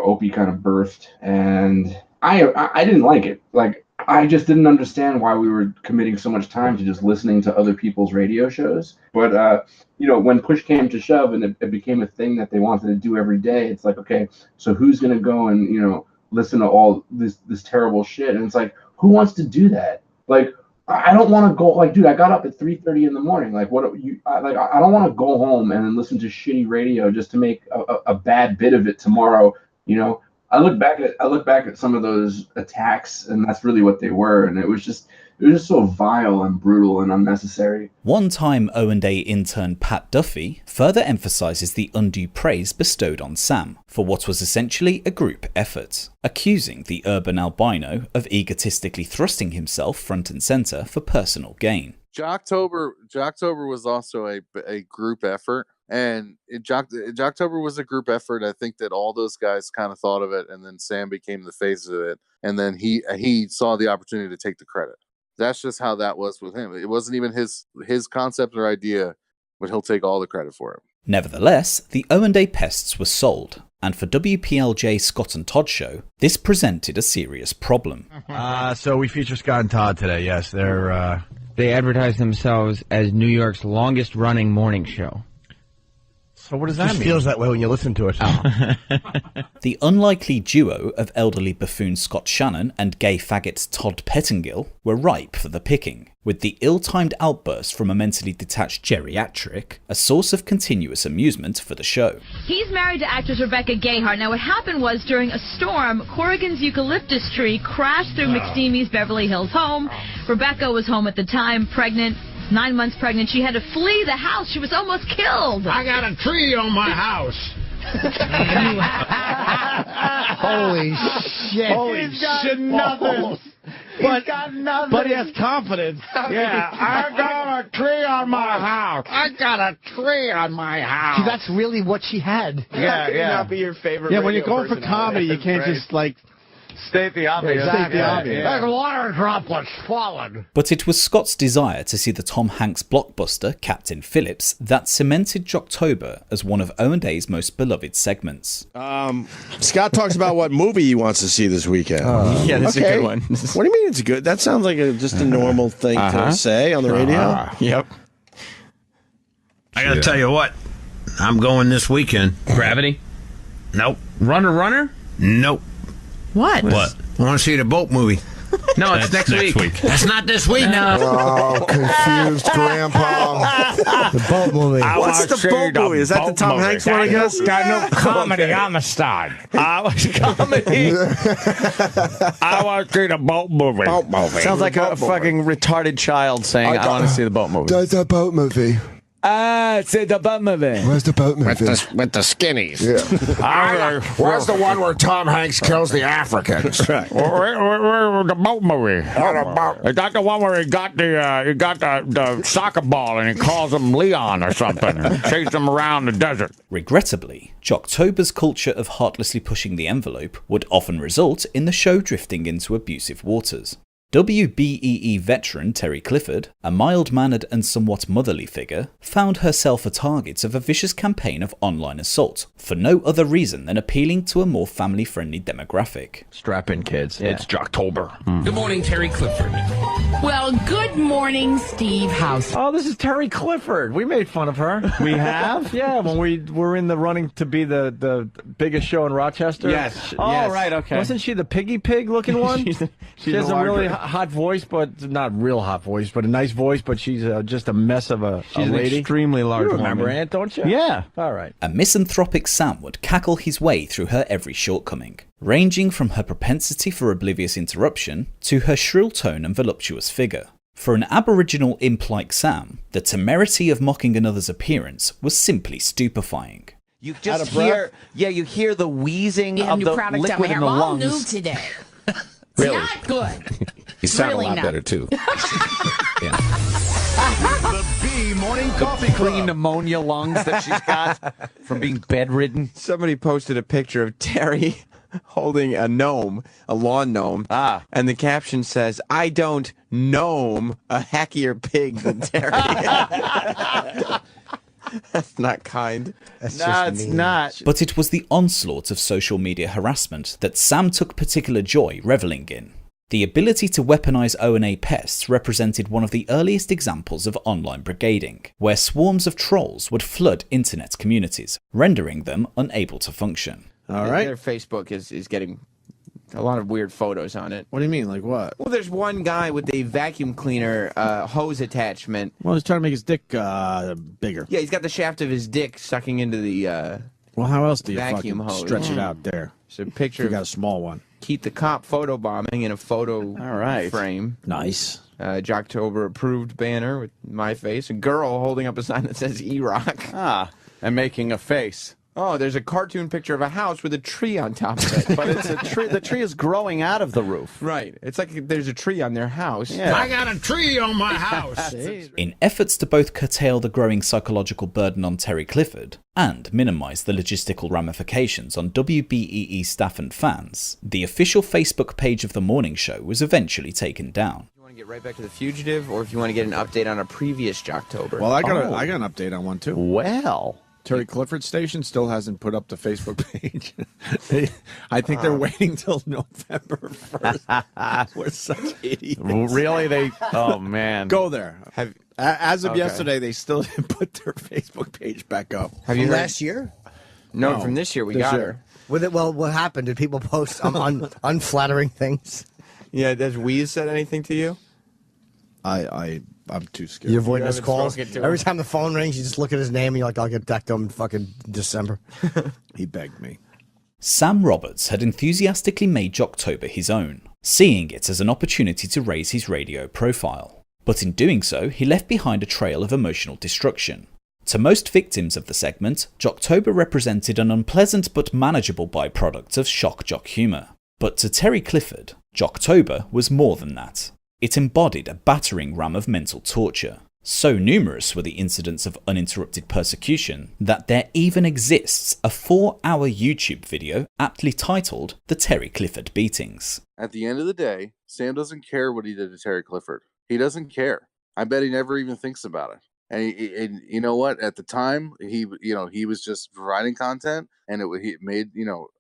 Speaker 11: Opie kind of birthed, and I didn't like it. I just didn't understand why we were committing so much time to just listening to other people's radio shows. But, when push came to shove and it became a thing that they wanted to do every day, it's like, okay, so who's going to go and, listen to all this terrible shit? And it's like, who wants to do that? I don't want to go, dude, I got up at 3:30 in the morning. I don't want to go home and then listen to shitty radio just to make a bad bit of it tomorrow. I look back at some of those attacks, and that's really what they were. And it was just so vile and brutal and unnecessary.
Speaker 1: One-time O&A intern Pat Duffy further emphasises the undue praise bestowed on Sam for what was essentially a group effort, accusing the urban albino of egotistically thrusting himself front and centre for personal gain.
Speaker 12: Jocktober was also a group effort, and Jocktober was a group effort. I think that all those guys kind of thought of it, and then Sam became the face of it, and then he saw the opportunity to take the credit. That's just how that was with him. It wasn't even his concept or idea, but he'll take all the credit for it.
Speaker 1: Nevertheless, the O&A pests were sold, and for WPLJ Scott and Todd show, this presented a serious problem.
Speaker 17: So we feature Scott and Todd today. Yes,
Speaker 4: they advertise themselves as New York's longest running morning show.
Speaker 17: So what does that mean? It
Speaker 15: feels that way when you listen to it.
Speaker 1: The unlikely duo of elderly buffoon Scott Shannon and gay faggot Todd Pettingill were ripe for the picking, with the ill-timed outburst from a mentally detached geriatric a source of continuous amusement for the show.
Speaker 26: He's married to actress Rebecca Gayheart. Now, what happened was during a storm, Corrigan's eucalyptus tree crashed through McSteamy's Beverly Hills home. Rebecca was home at the time, pregnant. 9 months pregnant. She had to flee the house. She was almost killed.
Speaker 27: I got a tree on my house.
Speaker 15: Holy shit.
Speaker 27: Holy shit, nothing.
Speaker 15: But he has confidence.
Speaker 27: Yeah, I got a tree on my house. I got a tree on my house.
Speaker 15: See, that's really what she had.
Speaker 5: Yeah. Not be your favorite.
Speaker 15: Yeah, when you're going for comedy, you can't just
Speaker 5: state the obvious.
Speaker 15: State the obvious.
Speaker 27: Like water droplets falling.
Speaker 1: But it was Scott's desire to see the Tom Hanks blockbuster Captain Phillips that cemented Jocktober as one of O&A's most beloved segments.
Speaker 7: Scott talks about what movie he wants to see this weekend.
Speaker 4: Yeah, that's a good one.
Speaker 7: What do you mean it's good? That sounds like just a normal thing to say on the radio.
Speaker 17: Yep.
Speaker 28: I gotta tell you what, I'm going this weekend.
Speaker 14: Gravity?
Speaker 28: Nope.
Speaker 14: Runner?
Speaker 28: Nope.
Speaker 10: What?
Speaker 28: What? I want to see the boat movie.
Speaker 14: No, it's next week.
Speaker 28: That's not this week.
Speaker 14: No.
Speaker 7: Oh, confused Grandpa.
Speaker 15: The boat movie.
Speaker 7: What's the boat movie? Is that the Tom Hanks one, I guess?
Speaker 27: Got no comedy on the side. I was comedy. I want to see the boat movie.
Speaker 7: Boat movie.
Speaker 5: Sounds like a fucking retarded child saying, I want to see the boat movie.
Speaker 7: There's a boat movie.
Speaker 5: See the boat movie.
Speaker 7: Where's the boat movie?
Speaker 27: With the skinnies.
Speaker 7: Yeah.
Speaker 27: Where's the one where Tom Hanks kills the Africans? Right. Where the boat movie? Is that the one where he got the soccer ball and he calls him Leon or something and chases him around the desert?
Speaker 1: Regrettably, Jocktober's culture of heartlessly pushing the envelope would often result in the show drifting into abusive waters. WBEE veteran Terry Clifford, a mild-mannered and somewhat motherly figure, found herself a target of a vicious campaign of online assault for no other reason than appealing to a more family-friendly demographic.
Speaker 17: Strap in, kids.
Speaker 1: Yeah.
Speaker 17: It's Jocktober.
Speaker 28: Good morning, Terry Clifford.
Speaker 10: Well, good morning, Steve House.
Speaker 5: Oh, this is Terry Clifford. We made fun of her.
Speaker 7: We have?
Speaker 5: Yeah, when we were in the running to be the biggest show in Rochester.
Speaker 7: Yes.
Speaker 5: Oh,
Speaker 7: yes.
Speaker 5: right, okay. Wasn't she the piggy pig looking one? She has a really hot voice, but not real hot voice, but a nice voice, but she's just a mess of a
Speaker 17: She's
Speaker 5: lady.
Speaker 17: an extremely large
Speaker 5: You remember,
Speaker 17: woman.
Speaker 5: Aunt, don't you?
Speaker 17: Yeah.
Speaker 5: All right.
Speaker 1: A misanthropic Sam would cackle his way through her every shortcoming, ranging from her propensity for oblivious interruption to her shrill tone and voluptuous figure. For an Aboriginal imp like Sam, the temerity of mocking another's appearance was simply stupefying.
Speaker 2: You just hear, you hear the wheezing of the liquid in the
Speaker 10: all
Speaker 2: lungs.
Speaker 10: new today.
Speaker 2: Really?
Speaker 10: Not good.
Speaker 6: You sound
Speaker 10: Really
Speaker 6: a lot
Speaker 10: not.
Speaker 6: better, too.
Speaker 9: The B Morning Coffee
Speaker 2: Clean pneumonia lungs that she's got from being bedridden.
Speaker 8: Somebody posted a picture of Terry holding a gnome, a lawn gnome, and the caption says, "I don't gnome a hackier pig than Terry." That's not kind.
Speaker 2: It's not.
Speaker 1: But it was the onslaught of social media harassment that Sam took particular joy reveling in. The ability to weaponize O&A pests represented one of the earliest examples of online brigading, where swarms of trolls would flood internet communities, rendering them unable to function.
Speaker 8: All right. Their Facebook is getting a lot of weird photos on it.
Speaker 7: What do you mean? Like what?
Speaker 8: Well, there's one guy with a vacuum cleaner hose attachment.
Speaker 7: Well, he's trying to make his dick bigger.
Speaker 8: Yeah, he's got the shaft of his dick sucking into the
Speaker 7: Well, how else do you
Speaker 8: vacuum
Speaker 7: fucking
Speaker 8: hose.
Speaker 7: stretch it out there?
Speaker 8: It's a picture.
Speaker 7: You got a small one.
Speaker 8: Keep the cop photobombing in a photo frame.
Speaker 7: Nice.
Speaker 8: Jocktober approved banner with my face. A girl holding up a sign that says E-Rock.
Speaker 5: And making a face.
Speaker 8: Oh, there's a cartoon picture of a house with a tree on top of it.
Speaker 5: But it's a tree. The tree is growing out of the roof.
Speaker 8: Right. It's like there's a tree on their house.
Speaker 5: Yeah.
Speaker 28: I got a tree on my house.
Speaker 1: In efforts to both curtail the growing psychological burden on Terry Clifford and minimise the logistical ramifications on WBEE staff and fans, the official Facebook page of the morning show was eventually taken down.
Speaker 8: You want to get right back to The Fugitive, or if you want to get an update on a previous Jocktober?
Speaker 7: Well, I got an update on one too.
Speaker 5: Well,
Speaker 7: Terry Clifford Station still hasn't put up the Facebook page. I think they're waiting till November 1st. We're such idiots.
Speaker 5: Really? Oh, man.
Speaker 7: Go there. As of yesterday, they still didn't put their Facebook page back up.
Speaker 8: Have you
Speaker 15: From
Speaker 8: heard?
Speaker 15: last year?
Speaker 8: No, from this year. We got her.
Speaker 15: With it, well, what happened? Did people post unflattering things?
Speaker 8: Yeah, has Weez said anything to you?
Speaker 7: I'm too scared.
Speaker 15: You avoid his
Speaker 8: haven't
Speaker 15: calls?
Speaker 8: spoken to him.
Speaker 15: Every time the phone rings, you just look at his name and you're like, I'll get back to him in fucking December.
Speaker 7: He begged me.
Speaker 1: Sam Roberts had enthusiastically made Jocktober his own, seeing it as an opportunity to raise his radio profile. But in doing so, he left behind a trail of emotional destruction. To most victims of the segment, Jocktober represented an unpleasant but manageable byproduct of shock jock humour. But to Terry Clifford, Jocktober was more than that. It embodied a battering ram of mental torture. So numerous were the incidents of uninterrupted persecution that there even exists a 4-hour YouTube video aptly titled The Terry Clifford Beatings.
Speaker 12: At the end of the day, Sam doesn't care what he did to Terry Clifford. He doesn't care. I bet he never even thinks about it. And you know what? At the time, he was just providing content, and he made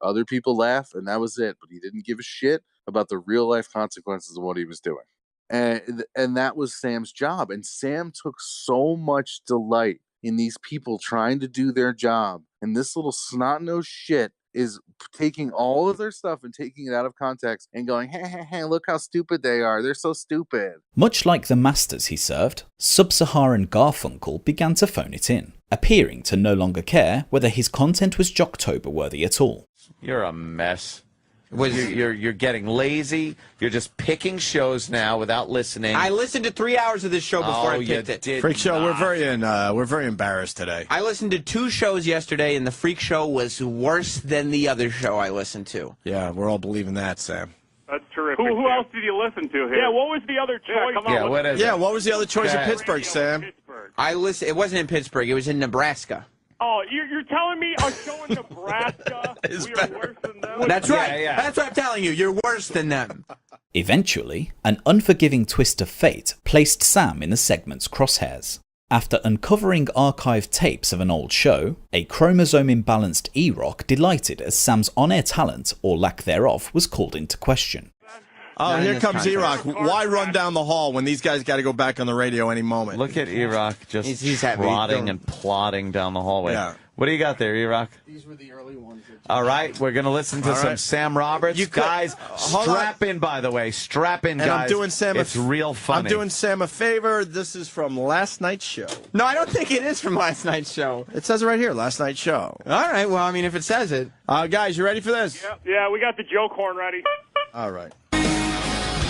Speaker 12: other people laugh, and that was it. But he didn't give a shit about the real life consequences of what he was doing. And that was Sam's job. And Sam took so much delight in these people trying to do their job. And this little snot-nosed shit is taking all of their stuff and taking it out of context and going, hey, look how stupid they are. They're so stupid.
Speaker 1: Much like the masters he served, Sub-Saharan Garfunkel began to phone it in, appearing to no longer care whether his content was Jocktober worthy at all.
Speaker 13: You're a mess. You're getting lazy. You're just picking shows now without listening.
Speaker 8: I listened to 3 hours of this show before I picked it.
Speaker 7: Freak Show, we're very embarrassed today.
Speaker 8: I listened to 2 shows yesterday, and the Freak Show was worse than the other show I listened to.
Speaker 7: Yeah, we're all believing that, Sam.
Speaker 3: That's terrific. Who else did you listen to here? Yeah, what was the other choice?
Speaker 7: What was the other choice in Pittsburgh, Sam?
Speaker 8: It wasn't in Pittsburgh. It was in Nebraska.
Speaker 3: Oh, you're telling me a show in Nebraska we are worse than them?
Speaker 8: That's right. Yeah. That's what I'm telling you. You're worse than them.
Speaker 1: Eventually, an unforgiving twist of fate placed Sam in the segment's crosshairs. After uncovering archived tapes of an old show, a chromosome-imbalanced E-Rock delighted as Sam's on-air talent, or lack thereof, was called into question.
Speaker 7: Oh, here comes E-Rock. Why run down the hall when these guys got to go back on the radio any moment?
Speaker 14: Look at E-Rock just trotting and plodding down the hallway.
Speaker 7: Yeah.
Speaker 13: What do you got there, E-Rock?
Speaker 8: These were the early ones.
Speaker 13: All right, we're going to listen to
Speaker 7: All
Speaker 13: some
Speaker 7: right.
Speaker 13: Sam Roberts. Guys, strap in, by the way. Strap in,
Speaker 7: And
Speaker 13: guys.
Speaker 7: I'm doing Sam.
Speaker 13: It's real funny.
Speaker 7: I'm doing Sam a favor. This is from last night's show.
Speaker 8: No, I don't think it is from last night's show.
Speaker 7: It says it right here, last night's show.
Speaker 8: All right, well, I mean, if it says it.
Speaker 7: Guys, you ready for this?
Speaker 3: Yeah, we got the joke horn ready.
Speaker 7: All right.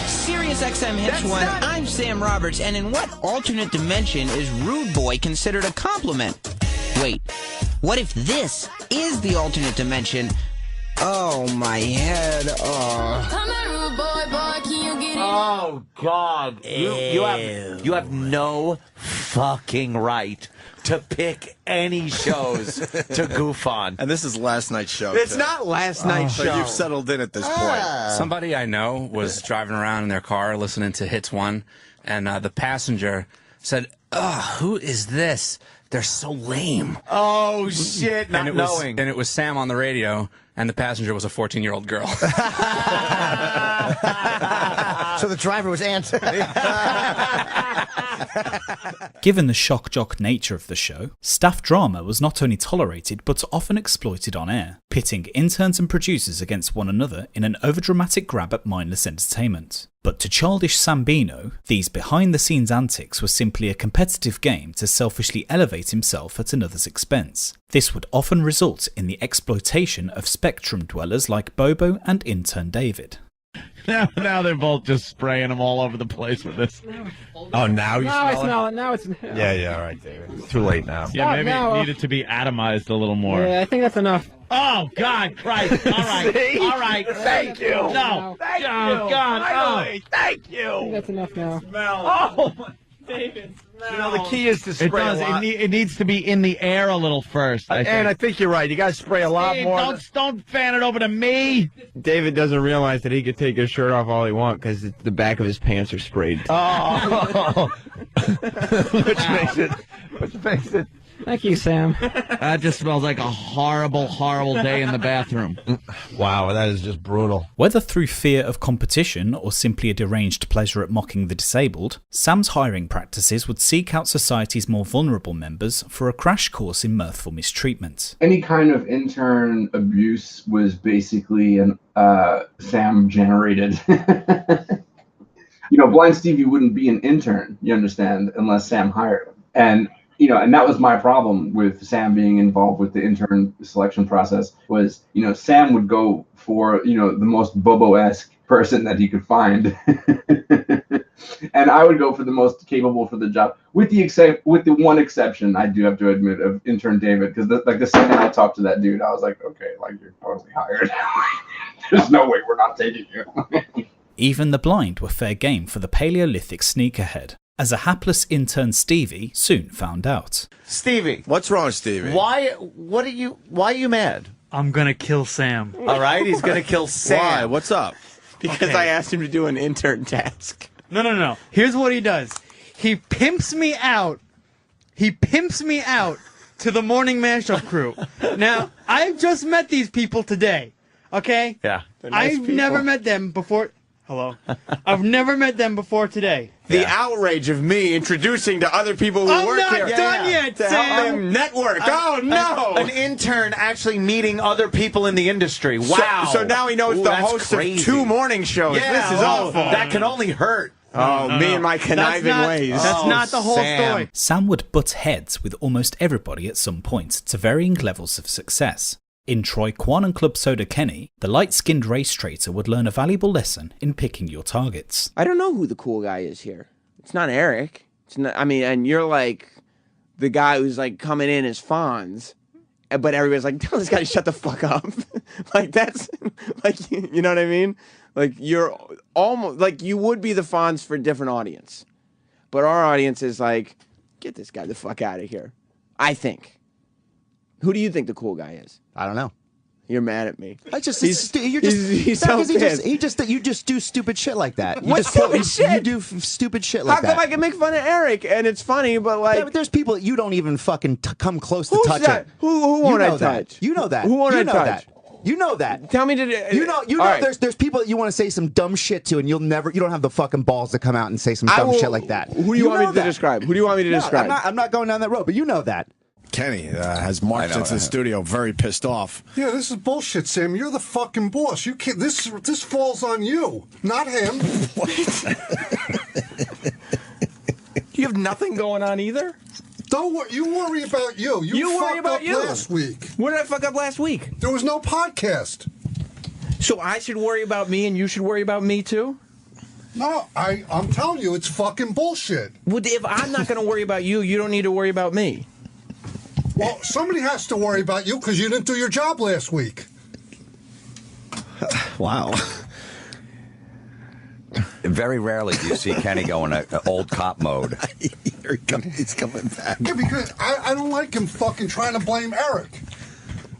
Speaker 6: Sirius XM Hits 1, I'm Sam Roberts, and in what alternate dimension is rude boy considered a compliment? Wait, what if this is the alternate dimension? Oh, my head.
Speaker 13: Oh, God. You have no fucking right to pick any shows to goof on.
Speaker 7: And this is last night's show.
Speaker 8: It's
Speaker 7: too.
Speaker 8: not last night's
Speaker 7: So
Speaker 8: show.
Speaker 7: you've settled in at this point.
Speaker 18: Somebody I know was driving around in their car listening to Hits 1, and the passenger said, who is this? They're so lame.
Speaker 13: Oh, shit, not knowing.
Speaker 18: And it was Sam on the radio, and the passenger was a 14-year-old girl.
Speaker 15: So the driver was answering.
Speaker 1: Given the shock jock nature of the show, staff drama was not only tolerated but often exploited on air, pitting interns and producers against one another in an overdramatic grab at mindless entertainment. But to childish Sambino, these behind-the-scenes antics were simply a competitive game to selfishly elevate himself at another's expense. This would often result in the exploitation of Spectrum dwellers like Bobo and intern David.
Speaker 16: Now they're both just spraying them all over the place with this.
Speaker 17: Oh, now you
Speaker 19: Now I
Speaker 17: smell it?
Speaker 19: smell it. Now it's.
Speaker 17: Yeah, all right, David. It's too late now.
Speaker 16: Yeah, maybe
Speaker 19: now.
Speaker 16: it needed to be atomized a little more.
Speaker 19: Yeah, I think that's enough.
Speaker 16: Oh, God, Christ. All right.
Speaker 19: See?
Speaker 16: All right.
Speaker 19: Thank you.
Speaker 16: No.
Speaker 19: Thank
Speaker 16: oh,
Speaker 19: you.
Speaker 16: God.
Speaker 19: Finally.
Speaker 16: Thank
Speaker 19: I think that's enough now.
Speaker 16: Oh,
Speaker 19: David.
Speaker 17: You know, the key is to spray
Speaker 16: It does.
Speaker 17: a lot.
Speaker 16: It needs to be in the air a little first.
Speaker 17: And I think you're right. You got to spray a lot
Speaker 16: Hey,
Speaker 17: more.
Speaker 16: don't fan it over to me.
Speaker 4: David doesn't realize that he could take his shirt off all he wants because the back of his pants are sprayed.
Speaker 16: Oh.
Speaker 17: Which makes it.
Speaker 19: Thank you, Sam.
Speaker 16: That just smells like a horrible, horrible day in the bathroom.
Speaker 17: Wow, that is just brutal.
Speaker 1: Whether through fear of competition or simply a deranged pleasure at mocking the disabled, Sam's hiring practices would seek out society's more vulnerable members for a crash course in mirthful mistreatment.
Speaker 11: Any kind of intern abuse was basically an Sam generated. Blind Stevie wouldn't be an intern, you understand, unless Sam hired him. And that was my problem with Sam being involved with the intern selection process was, Sam would go for, the most Bobo-esque person that he could find. And I would go for the most capable for the job, with the one exception, I do have to admit, of intern David, because the second I talked to that dude, I was like, okay, you're totally hired. There's no way we're not taking you.
Speaker 1: Even the blind were fair game for the Paleolithic sneakerhead, as a hapless intern Stevie soon found out.
Speaker 13: Stevie.
Speaker 7: What's wrong, Stevie?
Speaker 13: Why are you mad?
Speaker 20: I'm gonna kill Sam.
Speaker 13: All right, he's gonna kill Sam.
Speaker 7: Why? What's up?
Speaker 8: Because I asked him to do an intern task.
Speaker 20: No. Here's what he does. He pimps me out. He pimps me out to the morning mashup crew. Now, I've just met these people today. Okay?
Speaker 13: Yeah.
Speaker 20: I've never met them before. Hello. I've never met them before today.
Speaker 8: The outrage of me introducing to other people who work
Speaker 20: not
Speaker 8: here
Speaker 20: done yet,
Speaker 8: to help
Speaker 20: Sam.
Speaker 8: them network. Oh no!
Speaker 13: An intern actually meeting other people in the industry. Wow.
Speaker 8: So now he knows
Speaker 13: Ooh,
Speaker 8: the
Speaker 13: that's
Speaker 8: host
Speaker 13: crazy.
Speaker 8: of 2 morning shows.
Speaker 13: Yeah,
Speaker 8: This is
Speaker 13: oh,
Speaker 8: awful.
Speaker 13: That can only hurt.
Speaker 8: Oh, me and my conniving ways.
Speaker 20: That's not the whole story.
Speaker 1: Sam would butt heads with almost everybody at some point to varying levels of success. In Troy Kwan and Club Soda Kenny, the light-skinned race traitor would learn a valuable lesson in picking your targets.
Speaker 8: I don't know who the cool guy is here. It's not Eric. It's not. I mean, and you're like the guy who's like coming in as Fonz, but everybody's like, tell this guy to shut the fuck up. Like that's like you know what I mean? Like you're almost like you would be the Fonz for a different audience, but our audience is like, get this guy the fuck out of here. I think. Who do you think the cool guy is?
Speaker 21: I don't know.
Speaker 8: You're mad at me.
Speaker 21: I just
Speaker 8: He's
Speaker 21: no,
Speaker 8: so
Speaker 21: 'cause you just do stupid shit like that.
Speaker 8: What stupid shit?
Speaker 21: You do stupid shit like
Speaker 8: How
Speaker 21: that.
Speaker 8: come I can make fun of Eric and it's funny, but like
Speaker 21: Yeah, but there's people that you don't even fucking come close to
Speaker 8: Who's
Speaker 21: touching.
Speaker 8: that? Who won't I touch?
Speaker 21: You know that.
Speaker 8: Who won't
Speaker 21: you
Speaker 8: I
Speaker 21: know
Speaker 8: touch?
Speaker 21: that. You know that.
Speaker 8: Tell me to.
Speaker 21: You know.
Speaker 8: All right.
Speaker 21: There's people that you want to say some dumb shit to, and you don't have the fucking balls to come out and say some dumb shit like that.
Speaker 8: Who do you want me to describe? Who do you want me to describe?
Speaker 21: I'm not going down that road, but you know that.
Speaker 9: Kenny has marched
Speaker 10: I know.
Speaker 9: into the studio very pissed off.
Speaker 22: Yeah, this is bullshit, Sam. You're the fucking boss. You can't. This falls on you, not him.
Speaker 2: You have nothing going on either?
Speaker 22: Don't worry. You worry about you.
Speaker 2: You worry
Speaker 22: fucked
Speaker 2: about
Speaker 22: up
Speaker 2: you.
Speaker 22: last week.
Speaker 2: What did I fuck up last week?
Speaker 22: There was no podcast.
Speaker 2: So I should worry about me and you should worry about me too?
Speaker 22: No, I'm telling you, it's fucking bullshit.
Speaker 2: Well, if I'm not going to worry about you, you don't need to worry about me.
Speaker 22: Well, somebody has to worry about you because you didn't do your job last week.
Speaker 9: Wow.
Speaker 10: Very rarely do you see Kenny go in a old cop mode.
Speaker 9: Here he comes. He's coming back.
Speaker 22: Yeah, because I don't like him fucking trying to blame Eric.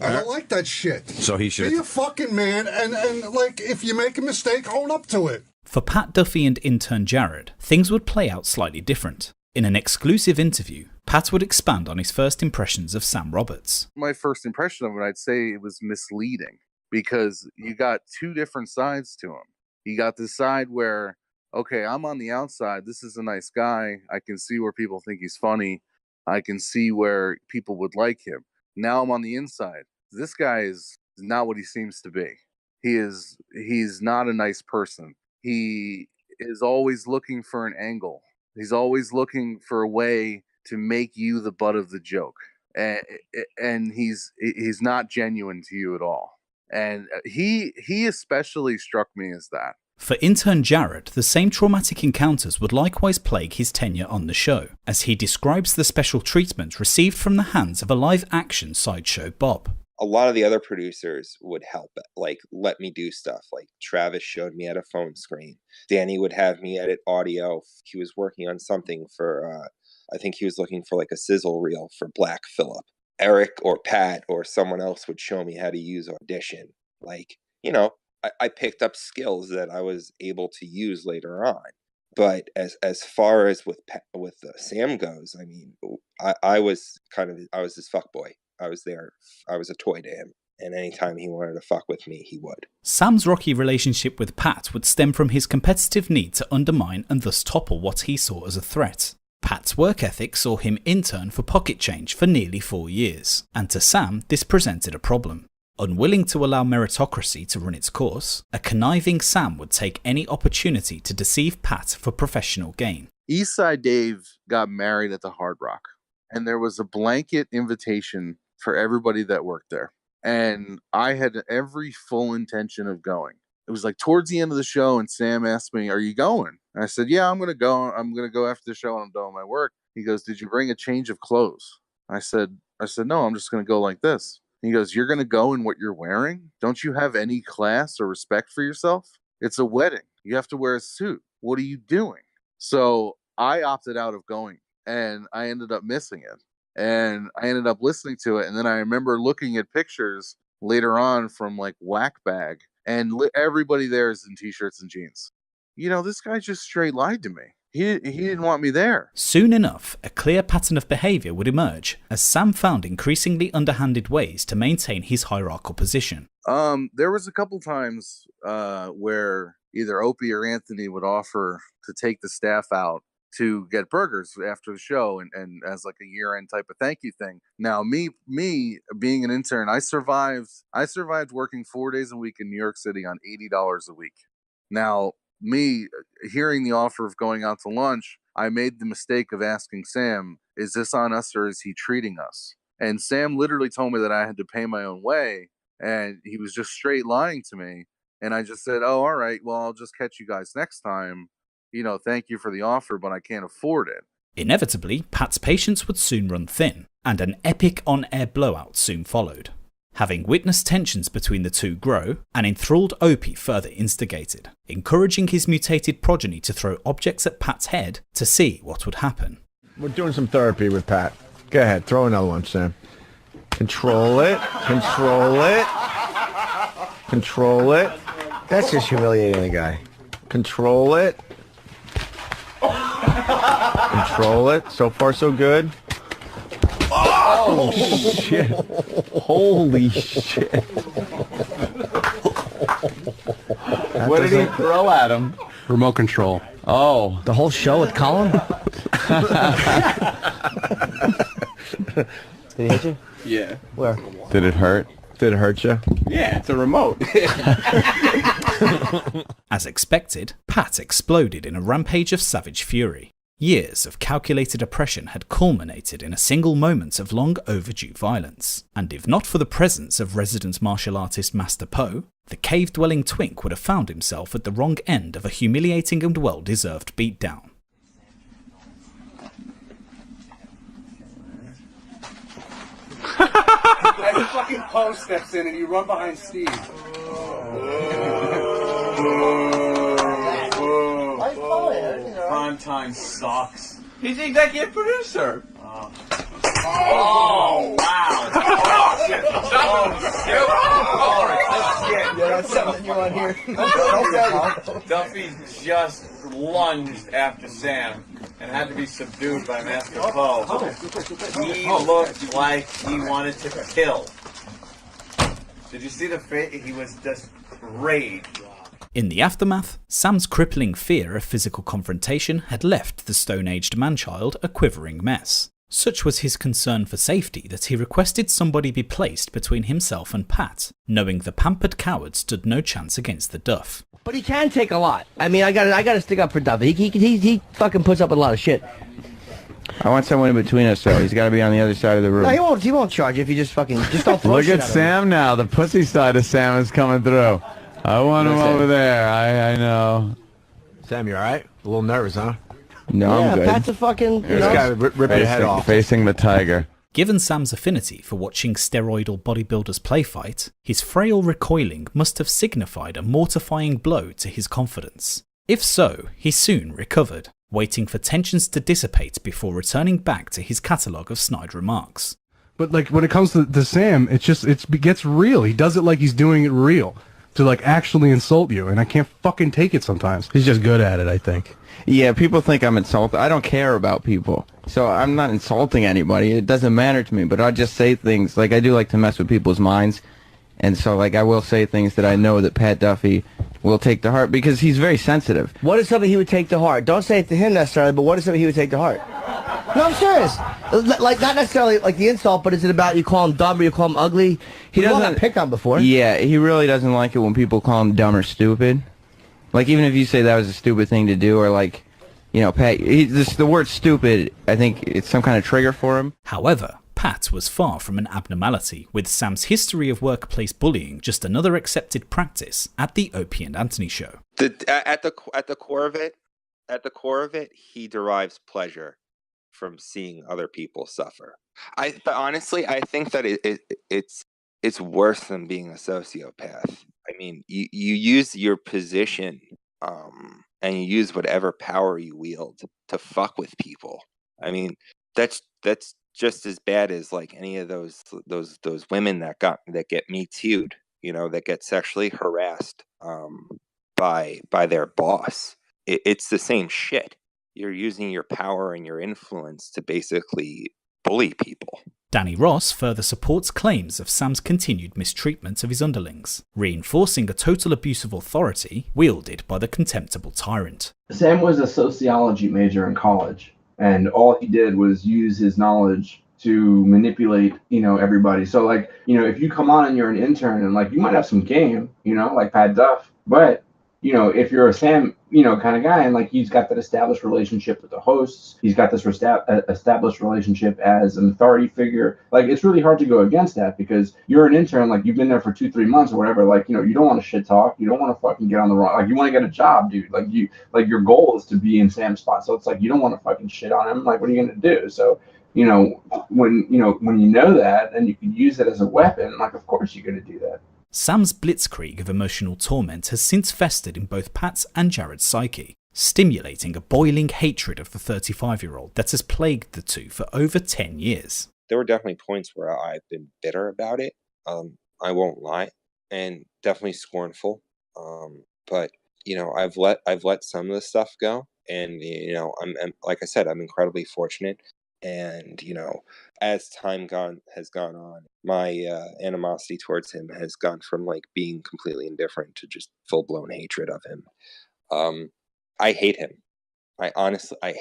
Speaker 22: I don't like that shit.
Speaker 10: So he should.
Speaker 22: Be a fucking man, and like, if you make a mistake, own up to it.
Speaker 1: For Pat Duffy and intern Jared, things would play out slightly different. In an exclusive interview, Pat would expand on his first impressions of Sam Roberts.
Speaker 12: My first impression of him, I'd say it was misleading because you got two different sides to him. You got the side where, okay, I'm on the outside. This is a nice guy. I can see where people think he's funny. I can see where people would like him. Now I'm on the inside. This guy is not what he seems to be. He's not a nice person. He is always looking for an angle. He's always looking for a way to make you the butt of the joke. And he's not genuine to you at all. And he especially struck me as that.
Speaker 1: For intern Jared, the same traumatic encounters would likewise plague his tenure on the show, as he describes the special treatment received from the hands of a live-action sideshow Bob.
Speaker 23: A lot of the other producers would help, like let me do stuff. Like Travis showed me at a phone screen. Danny would have me edit audio. He was working on something for, I think he was looking for like a sizzle reel for Black Phillip. Eric or Pat or someone else would show me how to use Audition. Like, you know, I picked up skills that I was able to use later on. But as far as with Sam goes, I mean, I was his fuckboy. I was there. I was a toy to him. And anytime he wanted to fuck with me, he would.
Speaker 1: Sam's rocky relationship with Pat would stem from his competitive need to undermine and thus topple what he saw as a threat. Pat's work ethic saw him intern for Pocket Change for nearly 4 years, and to Sam this presented a problem. Unwilling to allow meritocracy to run its course, a conniving Sam would take any opportunity to deceive Pat for professional gain.
Speaker 12: Eastside Dave got married at the Hard Rock, and there was a blanket invitation for everybody that worked there. And I had every full intention of going. It was like towards the end of the show, and Sam asked me, "Are you going?" And I said, "Yeah, I'm going to go. I'm going to go after the show when I'm done with my work." He goes, "Did you bring a change of clothes?" I said, "No, I'm just going to go like this." He goes, "You're going to go in what you're wearing? Don't you have any class or respect for yourself? It's a wedding. You have to wear a suit. What are you doing?" So I opted out of going, and I ended up missing it. And I ended up listening to it. And then I remember looking at pictures later on from like Whack Bag, and everybody there is in t-shirts and jeans. You know, this guy just straight lied to me. He didn't want me there.
Speaker 1: Soon enough, a clear pattern of behaviour would emerge as Sam found increasingly underhanded ways to maintain his hierarchical position.
Speaker 12: There was a couple times where either Opie or Anthony would offer to take the staff out to get burgers after the show and as like a year-end type of thank you thing. Now, me being an intern, I survived working 4 days a week in New York City on $80 a week. Now, me hearing the offer of going out to lunch, I made the mistake of asking Sam, "Is this on us or is he treating us?" And Sam literally told me that I had to pay my own way, and he was just straight lying to me. And I just said, "Oh, all right, well, I'll just catch you guys next time. You know, thank you for the offer, but I can't afford it."
Speaker 1: Inevitably, Pat's patience would soon run thin, and an epic on-air blowout soon followed. Having witnessed tensions between the two grow, an enthralled Opie further instigated, encouraging his mutated progeny to throw objects at Pat's head to see what would happen.
Speaker 9: We're doing some therapy with Pat. Go ahead, throw another one, Sam. Control it. Control it. Control it.
Speaker 17: That's just humiliating the guy.
Speaker 9: Control it. Control it. So far, so good. Oh, shit. Holy shit.
Speaker 14: What did he throw at him?
Speaker 18: Remote control.
Speaker 14: Oh.
Speaker 15: The whole show with Colin?
Speaker 17: Did he hit you?
Speaker 3: Yeah.
Speaker 17: Where?
Speaker 9: Did it hurt? Did it hurt you?
Speaker 3: Yeah, it's a remote.
Speaker 1: As expected, Pat exploded in a rampage of savage fury. Years of calculated oppression had culminated in a single moment of long overdue violence, and if not for the presence of resident martial artist Master Po, the cave-dwelling twink would have found himself at the wrong end of a humiliating and well-deserved beatdown.
Speaker 3: And fucking Po steps in and you run behind Steve. Primetime sucks. He's the executive producer. Oh, wow. Oh, shit.
Speaker 15: Yeah, that's something you want here.
Speaker 3: Duffy just lunged after Sam and had to be subdued by Master Po. He looked like he wanted to kill. Did you see the face? He was just rage.
Speaker 1: In the aftermath, Sam's crippling fear of physical confrontation had left the stone-aged man-child a quivering mess. Such was his concern for safety that he requested somebody be placed between himself and Pat, knowing the pampered coward stood no chance against the Duff.
Speaker 15: But he can take a lot. I mean, I gotta stick up for Duffy. He fucking puts up with a lot of shit.
Speaker 4: I want someone in between us, though. He's got to be on the other side of the room.
Speaker 15: No, he won't charge you if you just don't throw
Speaker 9: Look
Speaker 15: shit
Speaker 9: at
Speaker 15: at him.
Speaker 9: Sam now. The pussy side of Sam is coming through. I want him over there. I know.
Speaker 17: Sam, you all right? A little nervous, huh?
Speaker 4: No,
Speaker 15: Yeah,
Speaker 4: I'm good.
Speaker 15: Pat's a fucking.
Speaker 17: This guy rip your head off.
Speaker 9: Facing the tiger.
Speaker 1: Given Sam's affinity for watching steroidal bodybuilders play fight, his frail recoiling must have signified a mortifying blow to his confidence. If so, he soon recovered, waiting for tensions to dissipate before returning back to his catalogue of snide remarks.
Speaker 5: But like when it comes to Sam, it gets real. He does it like he's doing it real to like actually insult you, and I can't fucking take it sometimes. He's just good at it, I think.
Speaker 4: Yeah, people think I'm insulted. I don't care about people, so I'm not insulting anybody. It doesn't matter to me, but I'll just say things. Like, I do like to mess with people's minds, and so, like, I will say things that I know that Pat Duffy will take to heart, because he's very sensitive.
Speaker 15: What is something he would take to heart? Don't say it to him necessarily, but what is something he would take to heart? No, I'm serious. Like, not necessarily like the insult, but is it about you call him dumb or you call him ugly?
Speaker 4: He
Speaker 15: We've all
Speaker 4: doesn't
Speaker 15: got picked on before.
Speaker 4: Yeah, he really doesn't like it when people call him dumb or stupid. Like, even if you say that was a stupid thing to do, or like, you know, Pat, the word stupid, I think it's some kind of trigger for him.
Speaker 1: However, Pat was far from an abnormality, with Sam's history of workplace bullying just another accepted practice at the Opie and Anthony show.
Speaker 23: At the core of it, he derives pleasure from seeing other people suffer. But honestly, I think that it's worse than being a sociopath. I mean, you use your position, and you use whatever power you wield to fuck with people. I mean, that's just as bad as like any of those women that get Me Too'd, you know, that get sexually harassed by their boss. It's the same shit. You're using your power and your influence to basically bully people.
Speaker 1: Danny Ross further supports claims of Sam's continued mistreatment of his underlings, reinforcing a total abuse of authority wielded by the contemptible tyrant.
Speaker 11: Sam was a sociology major in college, and all he did was use his knowledge to manipulate, you know, everybody. So like, you know, if you come on and you're an intern and like you might have some game, you know, like Pat Duff, but you know, if you're a Sam, you know, kind of guy, and like he's got that established relationship with the hosts, he's got this established relationship as an authority figure. Like, it's really hard to go against that because you're an intern, like you've been there for 2-3 months or whatever. Like, you know, you don't want to shit talk, you don't want to fucking get on the wrong. Like, you want to get a job, dude. Like your goal is to be in Sam's spot. So it's like you don't want to fucking shit on him. Like, what are you gonna do? So, you know, when you know that and you can use it as a weapon, like of course you're gonna do that.
Speaker 1: Sam's blitzkrieg of emotional torment has since festered in both Pat's and Jared's psyche, stimulating a boiling hatred of the 35-year-old that has plagued the two for over 10 years.
Speaker 23: There were definitely points where I've been bitter about it. I won't lie, and definitely scornful. But you know, I've let some of the stuff go, and you know, I'm like I said, I'm incredibly fortunate. And you know, as time has gone on, my animosity towards him has gone from like being completely indifferent to just full-blown hatred of him. I hate him. I honestly, I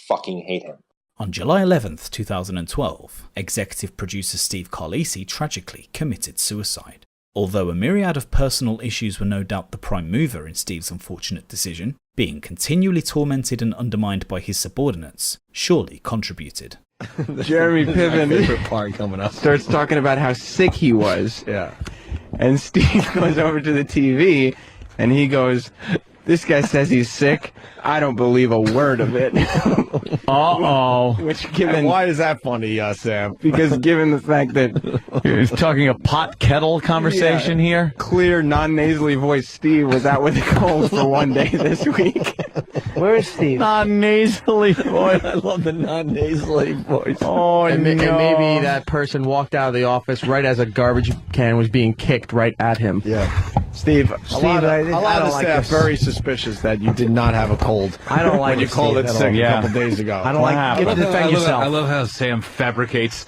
Speaker 23: fucking hate him.
Speaker 1: On July 11th, 2012, executive producer Steve Carlisi tragically committed suicide. Although a myriad of personal issues were no doubt the prime mover in Steve's unfortunate decision, being continually tormented and undermined by his subordinates surely contributed.
Speaker 4: Jeremy
Speaker 9: Piven
Speaker 4: Piven
Speaker 9: part coming up.
Speaker 4: starts talking about how sick he was.
Speaker 9: Yeah.
Speaker 4: And Steve goes over to the TV and he goes, "This guy says he's sick. I don't believe a word of it."
Speaker 14: Uh-oh.
Speaker 4: Which given
Speaker 9: And why is that funny, Sam?
Speaker 4: because given the fact that
Speaker 14: He's talking a pot kettle conversation here.
Speaker 4: clear non-nasally voice Steve was out with a cold for one day this week.
Speaker 15: Where is Steve?
Speaker 14: Non-nasally voice.
Speaker 9: I love the non-nasally voice.
Speaker 14: Oh,
Speaker 15: And,
Speaker 14: no.
Speaker 15: and maybe that person walked out of the office right as a garbage can was being kicked right at him.
Speaker 9: Yeah. Steve,
Speaker 15: a lot of
Speaker 9: staff
Speaker 15: like
Speaker 9: very suspicious that you did not have a cold.
Speaker 15: I don't like
Speaker 9: when you
Speaker 15: it,
Speaker 9: called
Speaker 15: Steve,
Speaker 9: it
Speaker 15: at
Speaker 9: sick
Speaker 15: all.
Speaker 9: a
Speaker 14: Yeah.
Speaker 9: couple days ago.
Speaker 15: I don't like get to defend yourself.
Speaker 6: I love how Sam fabricates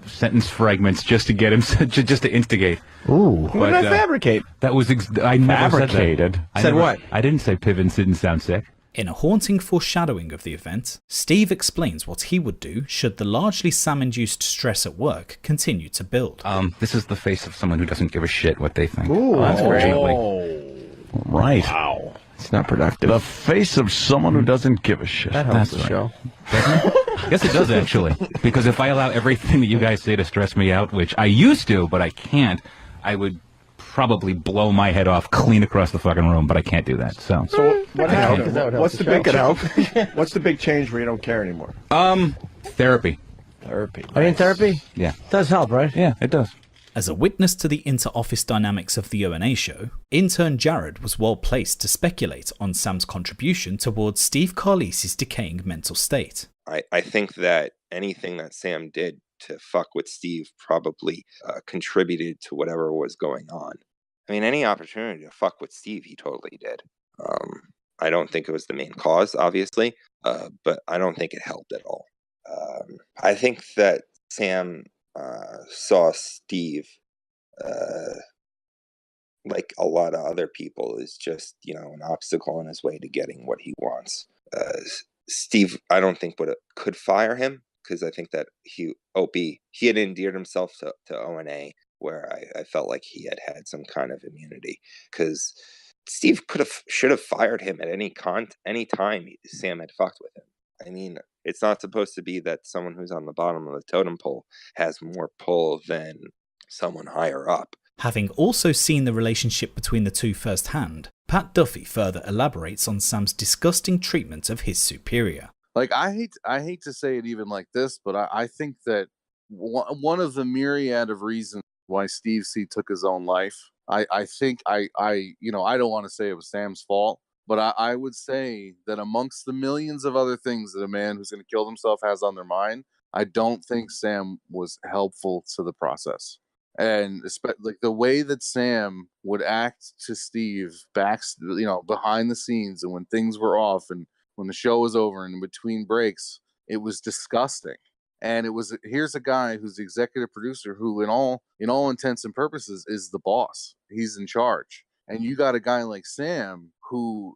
Speaker 6: sentence fragments just to get him, just to instigate.
Speaker 9: Ooh. What did I fabricate?
Speaker 6: That was I never
Speaker 14: Fabricated.
Speaker 6: said that. I
Speaker 9: Said
Speaker 6: never-
Speaker 9: what?
Speaker 6: I didn't say Piven didn't sound sick.
Speaker 1: In a haunting foreshadowing of the event, Steve explains what he would do should the largely Sam-induced stress at work continue to build.
Speaker 6: This is the face of someone who doesn't give a shit what they think.
Speaker 9: Ooh,
Speaker 14: that's great.
Speaker 6: Right.
Speaker 9: Wow.
Speaker 4: It's not productive.
Speaker 6: The face of someone who doesn't give a shit.
Speaker 15: That helps
Speaker 6: That's
Speaker 15: the
Speaker 6: right.
Speaker 15: show.
Speaker 6: Yes, it does actually. Because if I allow everything that you guys say to stress me out, which I used to, but I can't, I would probably blow my head off clean across the fucking room. But I can't do that. So
Speaker 9: What
Speaker 15: happened? That would help
Speaker 9: What's
Speaker 15: the
Speaker 9: the big
Speaker 15: show.
Speaker 9: What's the big change where you don't care anymore?
Speaker 6: therapy.
Speaker 9: Therapy.
Speaker 15: Are you in therapy?
Speaker 6: Yeah.
Speaker 15: Does help, right?
Speaker 6: Yeah, it does.
Speaker 1: As a witness to the inter-office dynamics of the O&A show, intern Jared was well placed to speculate on Sam's contribution towards Steve Carlisi's decaying mental state.
Speaker 23: I think that anything that Sam did to fuck with Steve probably contributed to whatever was going on. I mean, any opportunity to fuck with Steve, he totally did. I don't think it was the main cause, obviously, but I don't think it helped at all. I think that Sam saw Steve, like a lot of other people, is just, an obstacle in his way to getting what he wants. Steve, I don't think could fire him, because I think that he had endeared himself to O&A, where I felt like he had some kind of immunity, because Steve should have fired him at any time Sam had fucked with him. I mean, it's not supposed to be that someone who's on the bottom of the totem pole has more pull than someone higher up.
Speaker 1: Having also seen the relationship between the two firsthand, Pat Duffy further elaborates on Sam's disgusting treatment of his superior.
Speaker 12: Like, I hate to say it even like this, but I think that one of the myriad of reasons why Steve C took his own life, I think I don't want to say it was Sam's fault, but I would say that amongst the millions of other things that a man who's going to kill himself has on their mind, I don't think Sam was helpful to the process. And like the way that Sam would act to Steve behind the scenes, and when things were off and when the show was over and in between breaks, it was disgusting. And here's a guy who's the executive producer who in all intents and purposes is the boss. He's in charge. And you got a guy like Sam who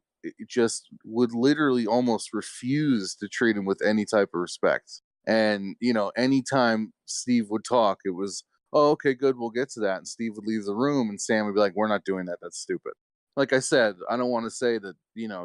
Speaker 12: just would literally almost refuse to treat him with any type of respect. And, anytime Steve would talk, it was, "Oh, okay, good, we'll get to that." And Steve would leave the room and Sam would be like, "We're not doing that. That's stupid." Like I said, I don't want to say that,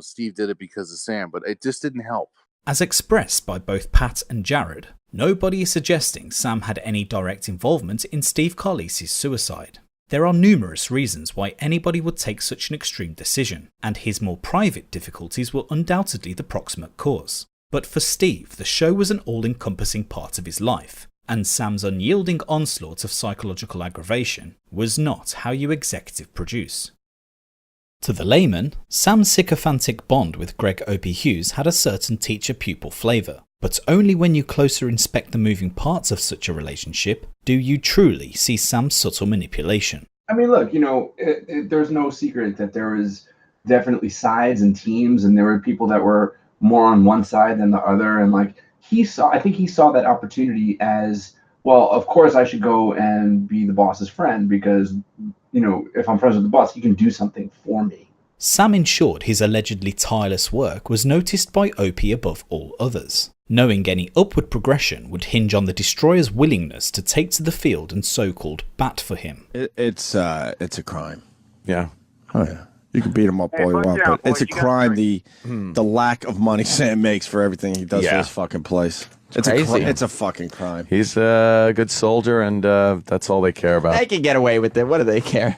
Speaker 12: Steve did it because of Sam, but it just didn't help.
Speaker 1: As expressed by both Pat and Jared, nobody is suggesting Sam had any direct involvement in Steve Carlisi's suicide. There are numerous reasons why anybody would take such an extreme decision, and his more private difficulties were undoubtedly the proximate cause. But for Steve, the show was an all-encompassing part of his life, and Sam's unyielding onslaught of psychological aggravation was not how you executive produce. To the layman, Sam's sycophantic bond with Greg Opie Hughes had a certain teacher-pupil flavour, but only when you closer inspect the moving parts of such a relationship do you truly see Sam's subtle manipulation.
Speaker 11: I mean, look, there's no secret that there was definitely sides and teams, and there were people that were more on one side than the other, and I think he saw that opportunity as, well, of course I should go and be the boss's friend, because if I'm friends with the boss, he can do something for me.
Speaker 1: Sam ensured his allegedly tireless work was noticed by Opie above all others. knowing any upward progression would hinge on the destroyer's willingness to take to the field and so-called bat for him.
Speaker 9: It's a crime. Yeah. Oh yeah. You can beat him up all you want, but it's a crime. The lack of money Sam makes for everything he does for this fucking place. It's
Speaker 2: crazy.
Speaker 9: It's a fucking crime.
Speaker 2: He's a good soldier, and that's all they care about.
Speaker 8: They can get away with it. What do they care?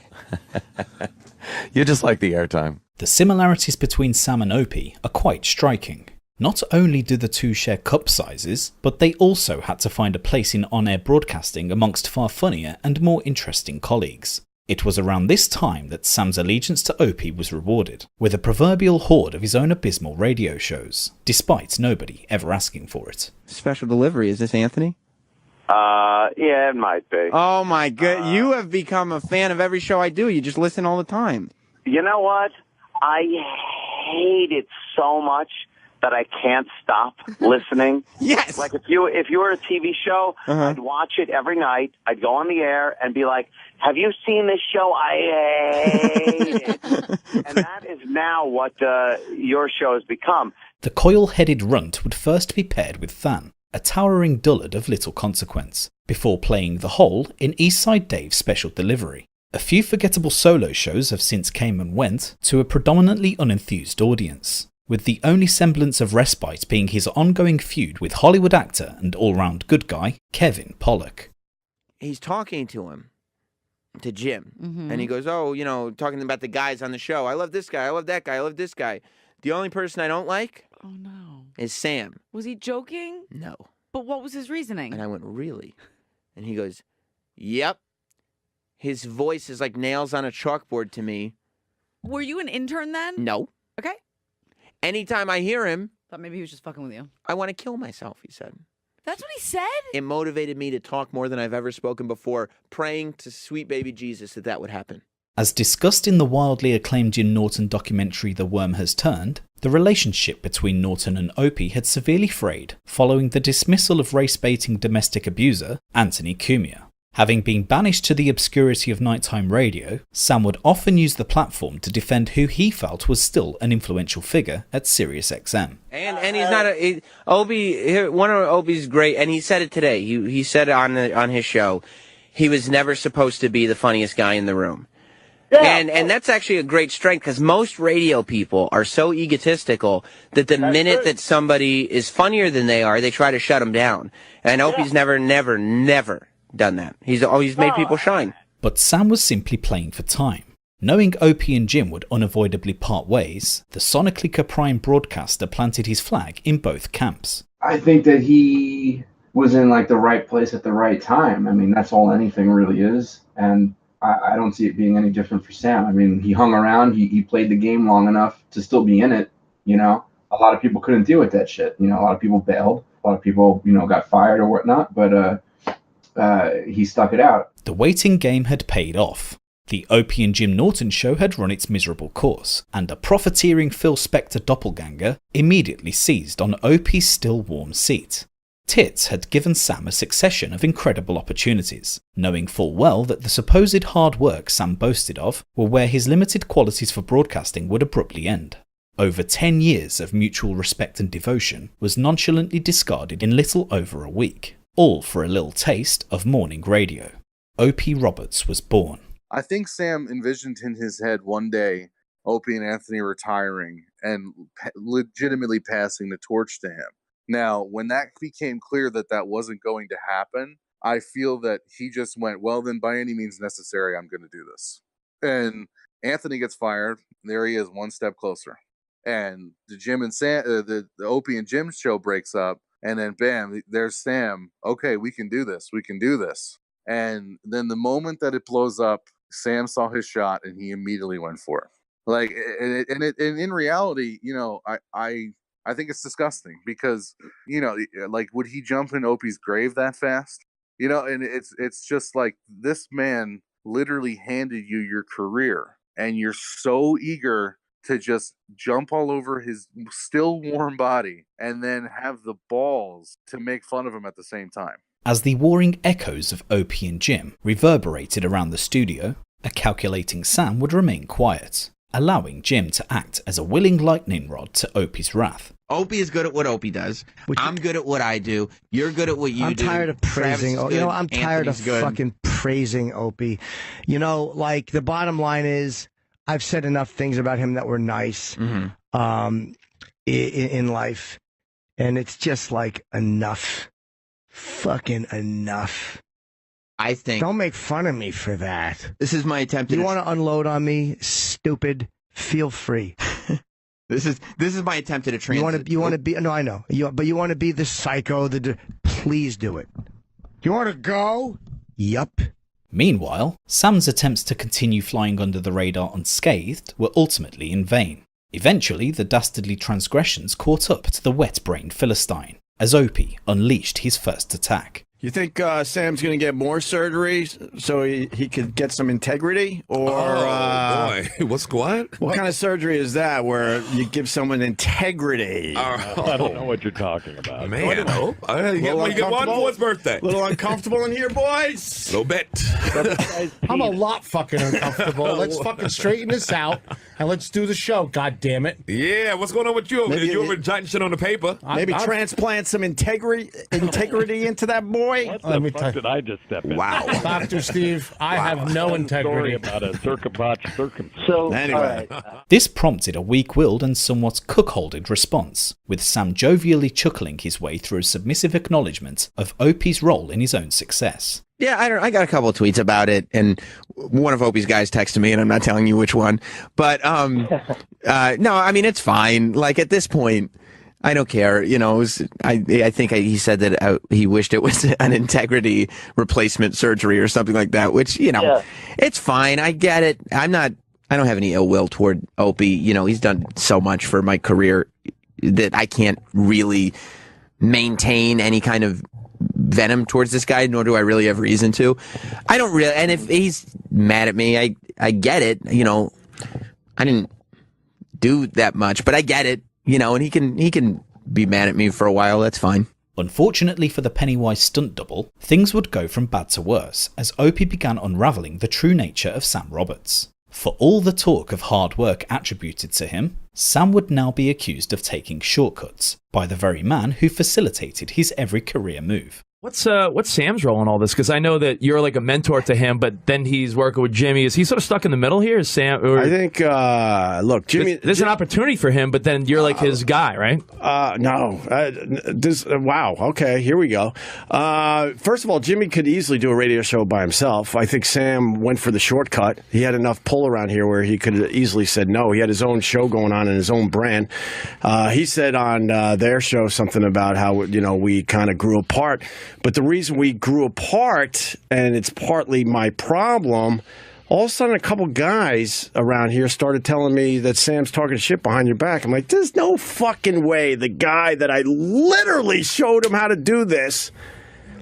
Speaker 2: You just like the airtime.
Speaker 1: The similarities between Sam and Opie are quite striking. Not only do the two share cup sizes, but they also had to find a place in on-air broadcasting amongst far funnier and more interesting colleagues. It was around this time that Sam's allegiance to Opie was rewarded, with a proverbial horde of his own abysmal radio shows, despite nobody ever asking for it.
Speaker 8: Special delivery. Is this Anthony?
Speaker 7: Yeah, it might be.
Speaker 8: Oh my god, you have become a fan of every show I do. You just listen all the time.
Speaker 7: You know what? I hate it so much that I can't stop listening.
Speaker 8: Yes.
Speaker 7: Like if you were a TV show, I'd watch it every night. I'd go on the air and be like, "Have you seen this show? I hate it." And that is now what your show has become.
Speaker 1: The coil-headed runt would first be paired with Than, a towering dullard of little consequence, before playing the whole in Eastside Dave's special delivery. A few forgettable solo shows have since came and went to a predominantly unenthused audience, with the only semblance of respite being his ongoing feud with Hollywood actor and all-round good guy, Kevin Pollak.
Speaker 8: He's talking to him, to Jim, and he goes, "Oh, you know, talking about the guys on the show. I love this guy, I love that guy, I love this guy. The only person I don't like is Sam."
Speaker 16: Was he joking?
Speaker 8: No.
Speaker 16: But what was his reasoning?
Speaker 8: And I went, "Really?" And he goes, "Yep. His voice is like nails on a chalkboard to me."
Speaker 16: Were you an intern then?
Speaker 8: No.
Speaker 16: Okay.
Speaker 8: Anytime I hear him,
Speaker 16: Thought maybe he was just fucking with you.
Speaker 8: I want to kill myself, he said.
Speaker 16: That's what he said?
Speaker 8: It motivated me to talk more than I've ever spoken before, praying to sweet baby Jesus that would happen.
Speaker 1: As discussed in the wildly acclaimed Jim Norton documentary The Worm Has Turned, the relationship between Norton and Opie had severely frayed following the dismissal of race-baiting domestic abuser Anthony Cumia. Having been banished to the obscurity of nighttime radio, Sam would often use the platform to defend who he felt was still an influential figure at SiriusXM.
Speaker 8: And he's not Opie. One of Opie's great, and he said it today. He said it on his show. He was never supposed to be the funniest guy in the room. And that's actually a great strength, because most radio people are so egotistical that the minute that somebody is funnier than they are, they try to shut them down. And Opie's never done that. He's always made people shine.
Speaker 1: But Sam was simply playing for time. Knowing Opie and Jim would unavoidably part ways, the sonically Caprine broadcaster planted his flag in both camps.
Speaker 11: I think that he was in like the right place at the right time. I mean, that's all anything really is. And I don't see it being any different for Sam. I mean, he hung around, he played the game long enough to still be in it, you know. A lot of people couldn't deal with that shit. You know, a lot of people bailed. A lot of people, you know, got fired or whatnot, but he stuck it out.
Speaker 1: The waiting game had paid off. The Opie and Jim Norton show had run its miserable course, and a profiteering Phil Spector doppelganger immediately seized on Opie's still warm seat. Tits had given Sam a succession of incredible opportunities, knowing full well that the supposed hard work Sam boasted of were where his limited qualities for broadcasting would abruptly end. Over 10 years of mutual respect and devotion was nonchalantly discarded in little over a week, all for a little taste of morning radio. Opie Roberts was born.
Speaker 12: I think Sam envisioned in his head one day Opie and Anthony retiring and legitimately passing the torch to him. Now, when that became clear that that wasn't going to happen, I feel that he just went, well, then by any means necessary, I'm going to do this. And Anthony gets fired. There he is, one step closer. And the Jim and Sam, the Opie and Jim show breaks up. And then, bam, there's Sam. Okay, we can do this. We can do this. And then the moment that it blows up, Sam saw his shot and he immediately went for it. Like, and in reality, you know, I think it's disgusting because, you know, like, would he jump in Opie's grave that fast? You know, and it's just like, this man literally handed you your career and you're so eager to just jump all over his still warm body and then have the balls to make fun of him at the same time.
Speaker 1: As the warring echoes of Opie and Jim reverberated around the studio, a calculating Sam would remain quiet, allowing Jim to act as a willing lightning rod to Opie's wrath.
Speaker 8: Opie is good at what Opie does. I'm good at what I do. You're good at what you do.
Speaker 15: I'm tired of praising.
Speaker 8: Travis is
Speaker 15: You know,
Speaker 8: good.
Speaker 15: I'm tired
Speaker 8: Anthony's
Speaker 15: of
Speaker 8: good.
Speaker 15: fucking praising Opie. You know, like the bottom line is, I've said enough things about him that were nice in life, and it's just like enough, fucking enough.
Speaker 8: I think.
Speaker 15: Don't make fun of me for that.
Speaker 8: This is my attempt.
Speaker 15: You want to unload on me, stupid? Feel free.
Speaker 8: This is my attempt at a transit.
Speaker 15: You want to be? No, I know. But you want to be the psycho. Please do it. You want to go? Yup.
Speaker 1: Meanwhile, Sam's attempts to continue flying under the radar unscathed were ultimately in vain. Eventually, the dastardly transgressions caught up to the wet-brained Philistine, as Opie unleashed his first attack.
Speaker 9: You think Sam's going to get more surgery so he could get some integrity? Or,
Speaker 13: boy. What's what?
Speaker 9: What kind of surgery is that where you give someone integrity?
Speaker 13: I don't know what you're talking about. Man, you get one for his birthday.
Speaker 9: A little uncomfortable in here, boys?
Speaker 13: A little bit.
Speaker 19: I'm a lot fucking uncomfortable. Let's fucking straighten this out and let's do the show, God damn it.
Speaker 13: Yeah, what's going on with you?
Speaker 9: Maybe
Speaker 13: You were jotting shit on the paper.
Speaker 9: Maybe transplant some integrity into that boy?
Speaker 19: What the fuck
Speaker 13: did I just step in?
Speaker 9: Wow.
Speaker 19: Dr. Steve, I have no integrity.
Speaker 13: About a circumcision.
Speaker 19: So,
Speaker 9: anyway.
Speaker 1: This prompted a weak-willed and somewhat cuckolded response, with Sam jovially chuckling his way through a submissive acknowledgement of Opie's role in his own success.
Speaker 8: Yeah, I got a couple of tweets about it, and one of Opie's guys texted me, and I'm not telling you which one. But no, I mean, it's fine. Like, at this point, I don't care. You know, I think he said that he wished it was an integrity replacement surgery or something like that, which, you know, it's fine. I get it. I don't have any ill will toward Opie. You know, he's done so much for my career that I can't really maintain any kind of venom towards this guy, nor do I really have reason to. I don't really, and if he's mad at me, I get it. You know, I didn't do that much, but I get it. You know, and he can be mad at me for a while. That's fine.
Speaker 1: Unfortunately for the Pennywise stunt double, things would go from bad to worse as Opie began unravelling the true nature of Sam Roberts. For all the talk of hard work attributed to him, Sam would now be accused of taking shortcuts by the very man who facilitated his every career move.
Speaker 20: What's Sam's role in all this? Because I know that you're like a mentor to him, but then he's working with Jimmy. Is he sort of stuck in the middle here? Is Sam? Or,
Speaker 9: I think. Look, Jimmy.
Speaker 20: There's an opportunity for him, but then you're like his guy, right?
Speaker 9: No. Wow. Okay. Here we go. First of all, Jimmy could easily do a radio show by himself. I think Sam went for the shortcut. He had enough pull around here where he could have easily said no. He had his own show going on in his own brand. He said on their show something about how we kind of grew apart. But the reason we grew apart, and it's partly my problem, all of a sudden a couple guys around here started telling me that Sam's talking shit behind your back. I'm like, there's no fucking way the guy that I literally showed him how to do this,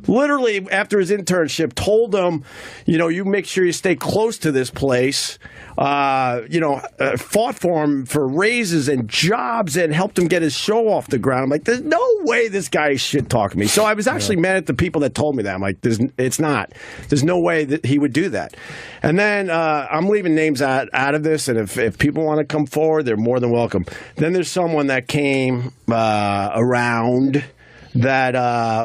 Speaker 9: literally after his internship, told him, you make sure you stay close to this place, fought for him for raises and jobs and helped him get his show off the ground. I'm like, there's no way this guy is shit talking me. So I was actually mad at the people that told me that. I'm like, it's not. There's no way that he would do that. And then I'm leaving names out of this, and if people want to come forward, they're more than welcome. Then there's someone that came around that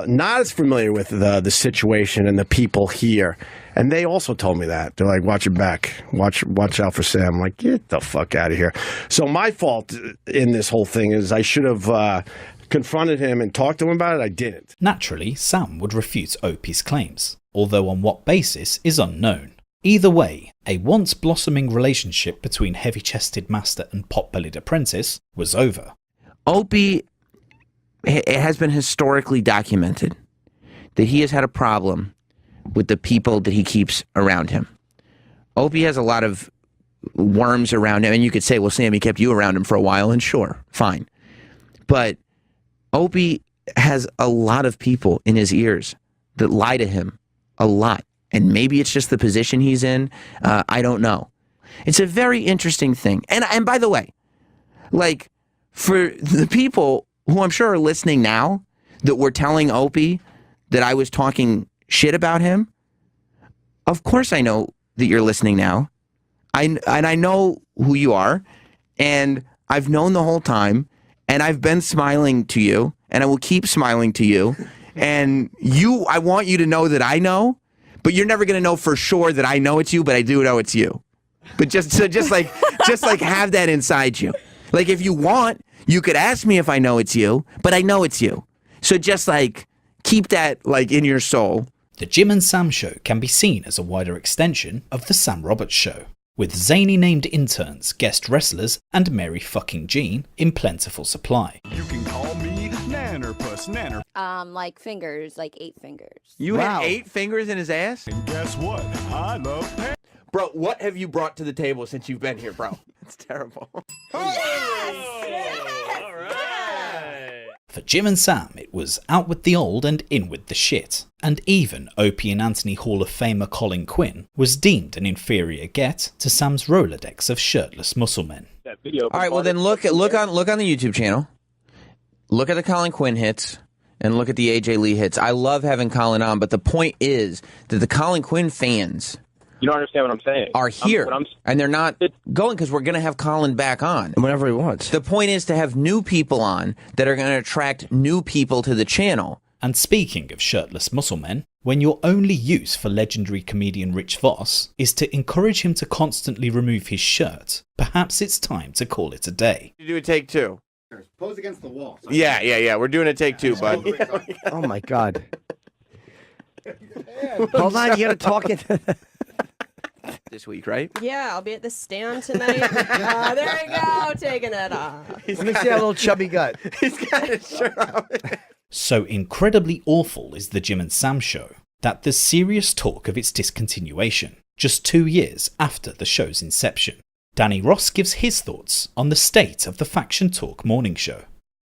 Speaker 9: not as familiar with the situation and the people here. And they also told me that. They're like, watch your back. Watch out for Sam. I'm like, get the fuck out of here. So my fault in this whole thing is I should have confronted him and talked to him about it. I didn't.
Speaker 1: Naturally, Sam would refute Opie's claims, although on what basis is unknown. Either way, a once blossoming relationship between heavy-chested master and pot-bellied apprentice was over.
Speaker 8: Opie, it has been historically documented that he has had a problem with the people that he keeps around him. Opie has a lot of worms around him, and you could say, well, Sam, he kept you around him for a while, and sure, fine. But Opie has a lot of people in his ears that lie to him a lot, and maybe it's just the position he's in. I don't know. It's a very interesting thing. And by the way, like, for the people who I'm sure are listening now that were telling Opie that I was talking shit about him, of course I know that you're listening now. I know who you are, and I've known the whole time, and I've been smiling to you, and I will keep smiling to you. And I want you to know that I know, but you're never going to know for sure that I know it's you, but I do know it's you. But just like have that inside you. Like, if you want, you could ask me if I know it's you, but I know it's you. So just like keep that like in your soul.
Speaker 1: The Jim and Sam Show can be seen as a wider extension of The Sam Roberts Show, with zany named interns, guest wrestlers, and Mary fucking Jean in plentiful supply.
Speaker 10: You can call me Nannerpuss, Nanner.
Speaker 21: Like fingers, like 8 fingers.
Speaker 8: You had 8 fingers in his ass?
Speaker 10: And guess what? I love pants.
Speaker 8: Bro, what have you brought to the table since you've been here, bro? It's terrible.
Speaker 1: For Jim and Sam, it was out with the old and in with the shit, and even Opie and Anthony Hall of Famer Colin Quinn was deemed an inferior get to Sam's Rolodex of shirtless muscle men.
Speaker 8: All right, well then look on the YouTube channel. Look at the Colin Quinn hits and look at the AJ Lee hits. I love having Colin on, but the point is that the Colin Quinn fans
Speaker 22: You don't understand what I'm saying.
Speaker 8: Are here, and they're not going because we're going to have Colin back on.
Speaker 15: Whenever he wants.
Speaker 8: The point is to have new people on that are going to attract new people to the channel.
Speaker 1: And speaking of shirtless muscle men, when your only use for legendary comedian Rich Voss is to encourage him to constantly remove his shirt, perhaps it's time to call it a day.
Speaker 8: You do a take 2.
Speaker 24: Pose against the wall.
Speaker 8: Yeah. We're doing a take 2, bud.
Speaker 15: Oh my God. Hold on, you gotta talk into
Speaker 8: this week, right?
Speaker 25: Yeah, I'll be at the stand tonight. There we go, taking it off.
Speaker 15: Let me see that little chubby gut.
Speaker 8: He's got his shirt off.
Speaker 1: So incredibly awful is the Jim and Sam Show that there's serious talk of its discontinuation, just 2 years after the show's inception. Danny Ross gives his thoughts on the state of the Faction Talk morning show.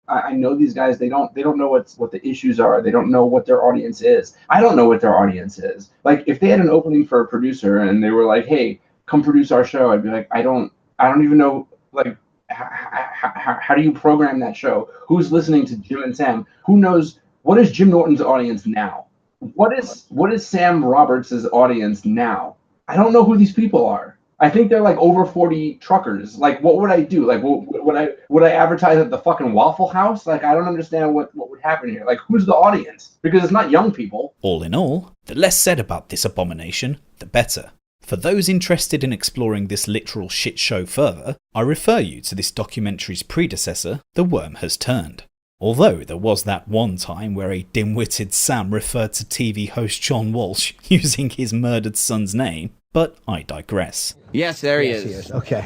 Speaker 11: I know these guys, they don't know what the issues are. They don't know what their audience is. I don't know what their audience is. Like, if they had an opening for a producer and they were like, hey, come produce our show, I'd be like, I don't even know, like, how do you program that show? Who's listening to Jim and Sam? Who knows, what is Jim Norton's audience now? What is Sam Roberts' audience now? I don't know who these people are. I think they're like over 40 truckers. Like, what would I do? Like, would I advertise at the fucking Waffle House? Like, I don't understand what would happen here. Like, who's the audience? Because it's not young people.
Speaker 1: All in all, the less said about this abomination, the better. For those interested in exploring this literal shit show further, I refer you to this documentary's predecessor, The Worm Has Turned. Although there was that one time where a dim-witted Sam referred to TV host John Walsh using his murdered son's name, but I digress.
Speaker 8: Yes, there he is.
Speaker 15: Okay.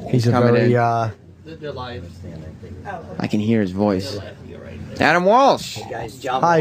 Speaker 15: He's
Speaker 8: coming
Speaker 15: very,
Speaker 8: in. I can hear his voice. Adam Walsh.
Speaker 15: Hi,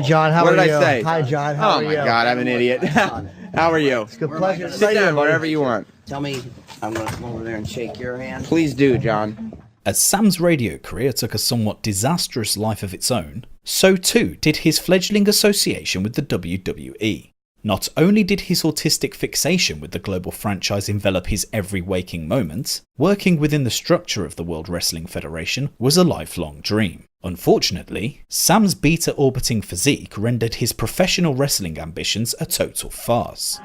Speaker 15: John. How
Speaker 8: what
Speaker 15: are you?
Speaker 8: What did I say?
Speaker 15: Hi, John. How are you?
Speaker 8: Oh, my God. I'm an idiot. How are you?
Speaker 15: It's a good pleasure.
Speaker 8: Sit down, whatever you want.
Speaker 26: Tell me, I'm going to come over there and shake your hand.
Speaker 8: Please do, John.
Speaker 1: As Sam's radio career took a somewhat disastrous life of its own, so too did his fledgling association with the WWE. Not only did his autistic fixation with the global franchise envelop his every waking moment, working within the structure of the World Wrestling Federation was a lifelong dream. Unfortunately, Sam's beta-orbiting physique rendered his professional wrestling ambitions a total farce.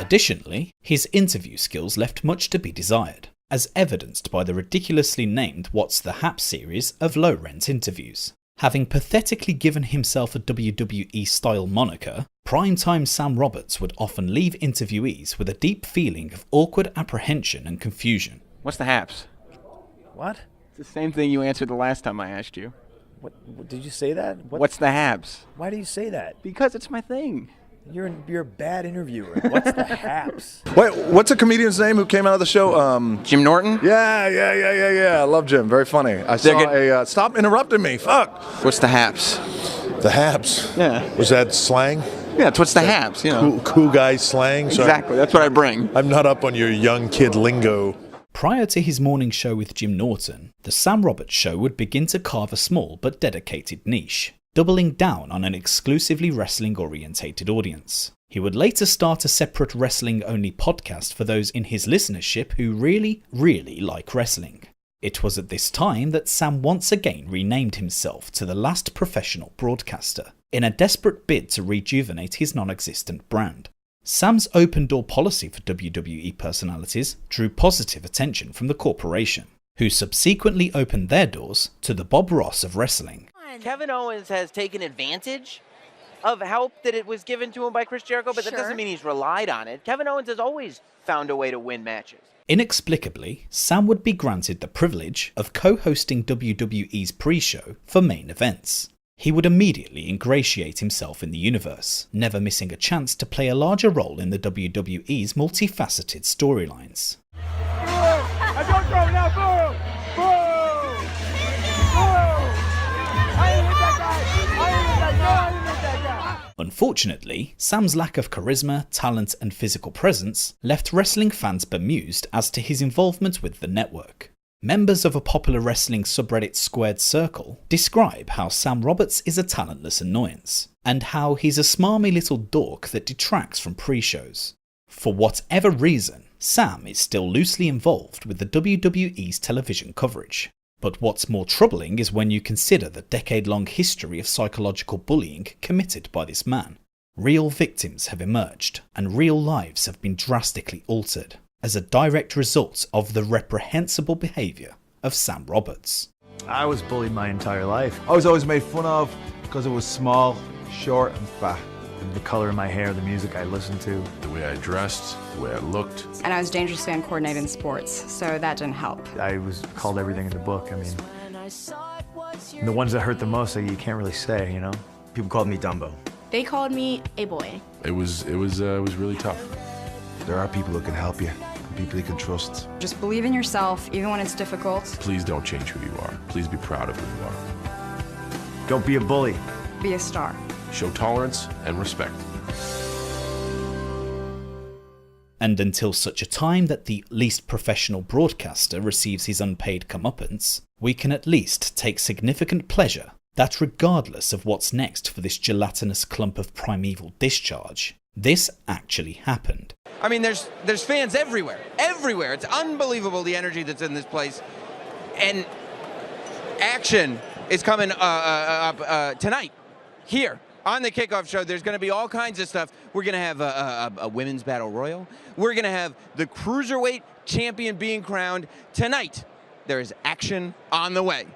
Speaker 1: Additionally, his interview skills left much to be desired, as evidenced by the ridiculously named What's the Hap series of low-rent interviews. Having pathetically given himself a WWE-style moniker, primetime Sam Roberts would often leave interviewees with a deep feeling of awkward apprehension and confusion.
Speaker 8: What's the haps?
Speaker 27: What?
Speaker 8: It's the same thing you answered the last time I asked you.
Speaker 27: What did you say that?
Speaker 8: What's the haps?
Speaker 27: Why do you say that?
Speaker 8: Because it's my thing.
Speaker 27: You're a bad interviewer. What's the haps?
Speaker 28: Wait, what's a comedian's name who came out of the show?
Speaker 8: Jim Norton?
Speaker 28: Yeah. I love Jim. Very funny. I saw stop interrupting me. Fuck.
Speaker 8: What's the haps?
Speaker 28: The haps?
Speaker 8: Yeah.
Speaker 28: Was that slang?
Speaker 8: Yeah, it's what's the haps, you know.
Speaker 28: Cool guy slang?
Speaker 8: Exactly, that's what I bring.
Speaker 28: I'm not up on your young kid lingo.
Speaker 1: Prior to his morning show with Jim Norton, the Sam Roberts Show would begin to carve a small but dedicated niche, doubling down on an exclusively wrestling-orientated audience. He would later start a separate wrestling-only podcast for those in his listenership who really, really like wrestling. It was at this time that Sam once again renamed himself to The Last Professional Broadcaster, in a desperate bid to rejuvenate his non-existent brand. Sam's open-door policy for WWE personalities drew positive attention from the corporation, who subsequently opened their doors to the Bob Ross of wrestling.
Speaker 3: Kevin Owens has taken advantage of help that it was given to him by Chris Jericho, but that
Speaker 21: Sure.
Speaker 3: doesn't mean he's relied on it. Kevin Owens has always found a way to win matches.
Speaker 1: Inexplicably, Sam would be granted the privilege of co-hosting WWE's pre-show for main events. He would immediately ingratiate himself in the universe, never missing a chance to play a larger role in the WWE's multifaceted storylines. Unfortunately, Sam's lack of charisma, talent and physical presence left wrestling fans bemused as to his involvement with the network. Members of a popular wrestling subreddit Squared Circle describe how Sam Roberts is a talentless annoyance, and how he's a smarmy little dork that detracts from pre-shows. For whatever reason, Sam is still loosely involved with the WWE's television coverage. But what's more troubling is when you consider the decade-long history of psychological bullying committed by this man. Real victims have emerged, and real lives have been drastically altered, as a direct result of the reprehensible behaviour of Sam Roberts.
Speaker 4: I was bullied my entire life. I was always made fun of because I was small, short and fat. And the color of my hair, the music I listened to.
Speaker 10: The way I dressed, the way I looked.
Speaker 5: And I was dangerously uncoordinated in sports, so that didn't help.
Speaker 4: I was called everything in the book. I mean, the ones that hurt the most, you can't really say, you know? People called me Dumbo.
Speaker 5: They called me a boy.
Speaker 10: It was really tough.
Speaker 4: There are people who can help you, people you can trust.
Speaker 5: Just believe in yourself, even when it's difficult.
Speaker 10: Please don't change who you are. Please be proud of who you are.
Speaker 4: Don't be a bully.
Speaker 5: Be a star.
Speaker 10: Show tolerance and respect.
Speaker 1: And until such a time that the least professional broadcaster receives his unpaid comeuppance, we can at least take significant pleasure that regardless of what's next for this gelatinous clump of primeval discharge, this actually happened.
Speaker 8: I mean, there's fans everywhere. Everywhere. It's unbelievable the energy that's in this place. And action is coming tonight here. On the kickoff show, there's going to be all kinds of stuff. We're going to have a women's battle royal. We're going to have the cruiserweight champion being crowned. Tonight, there is action on the way.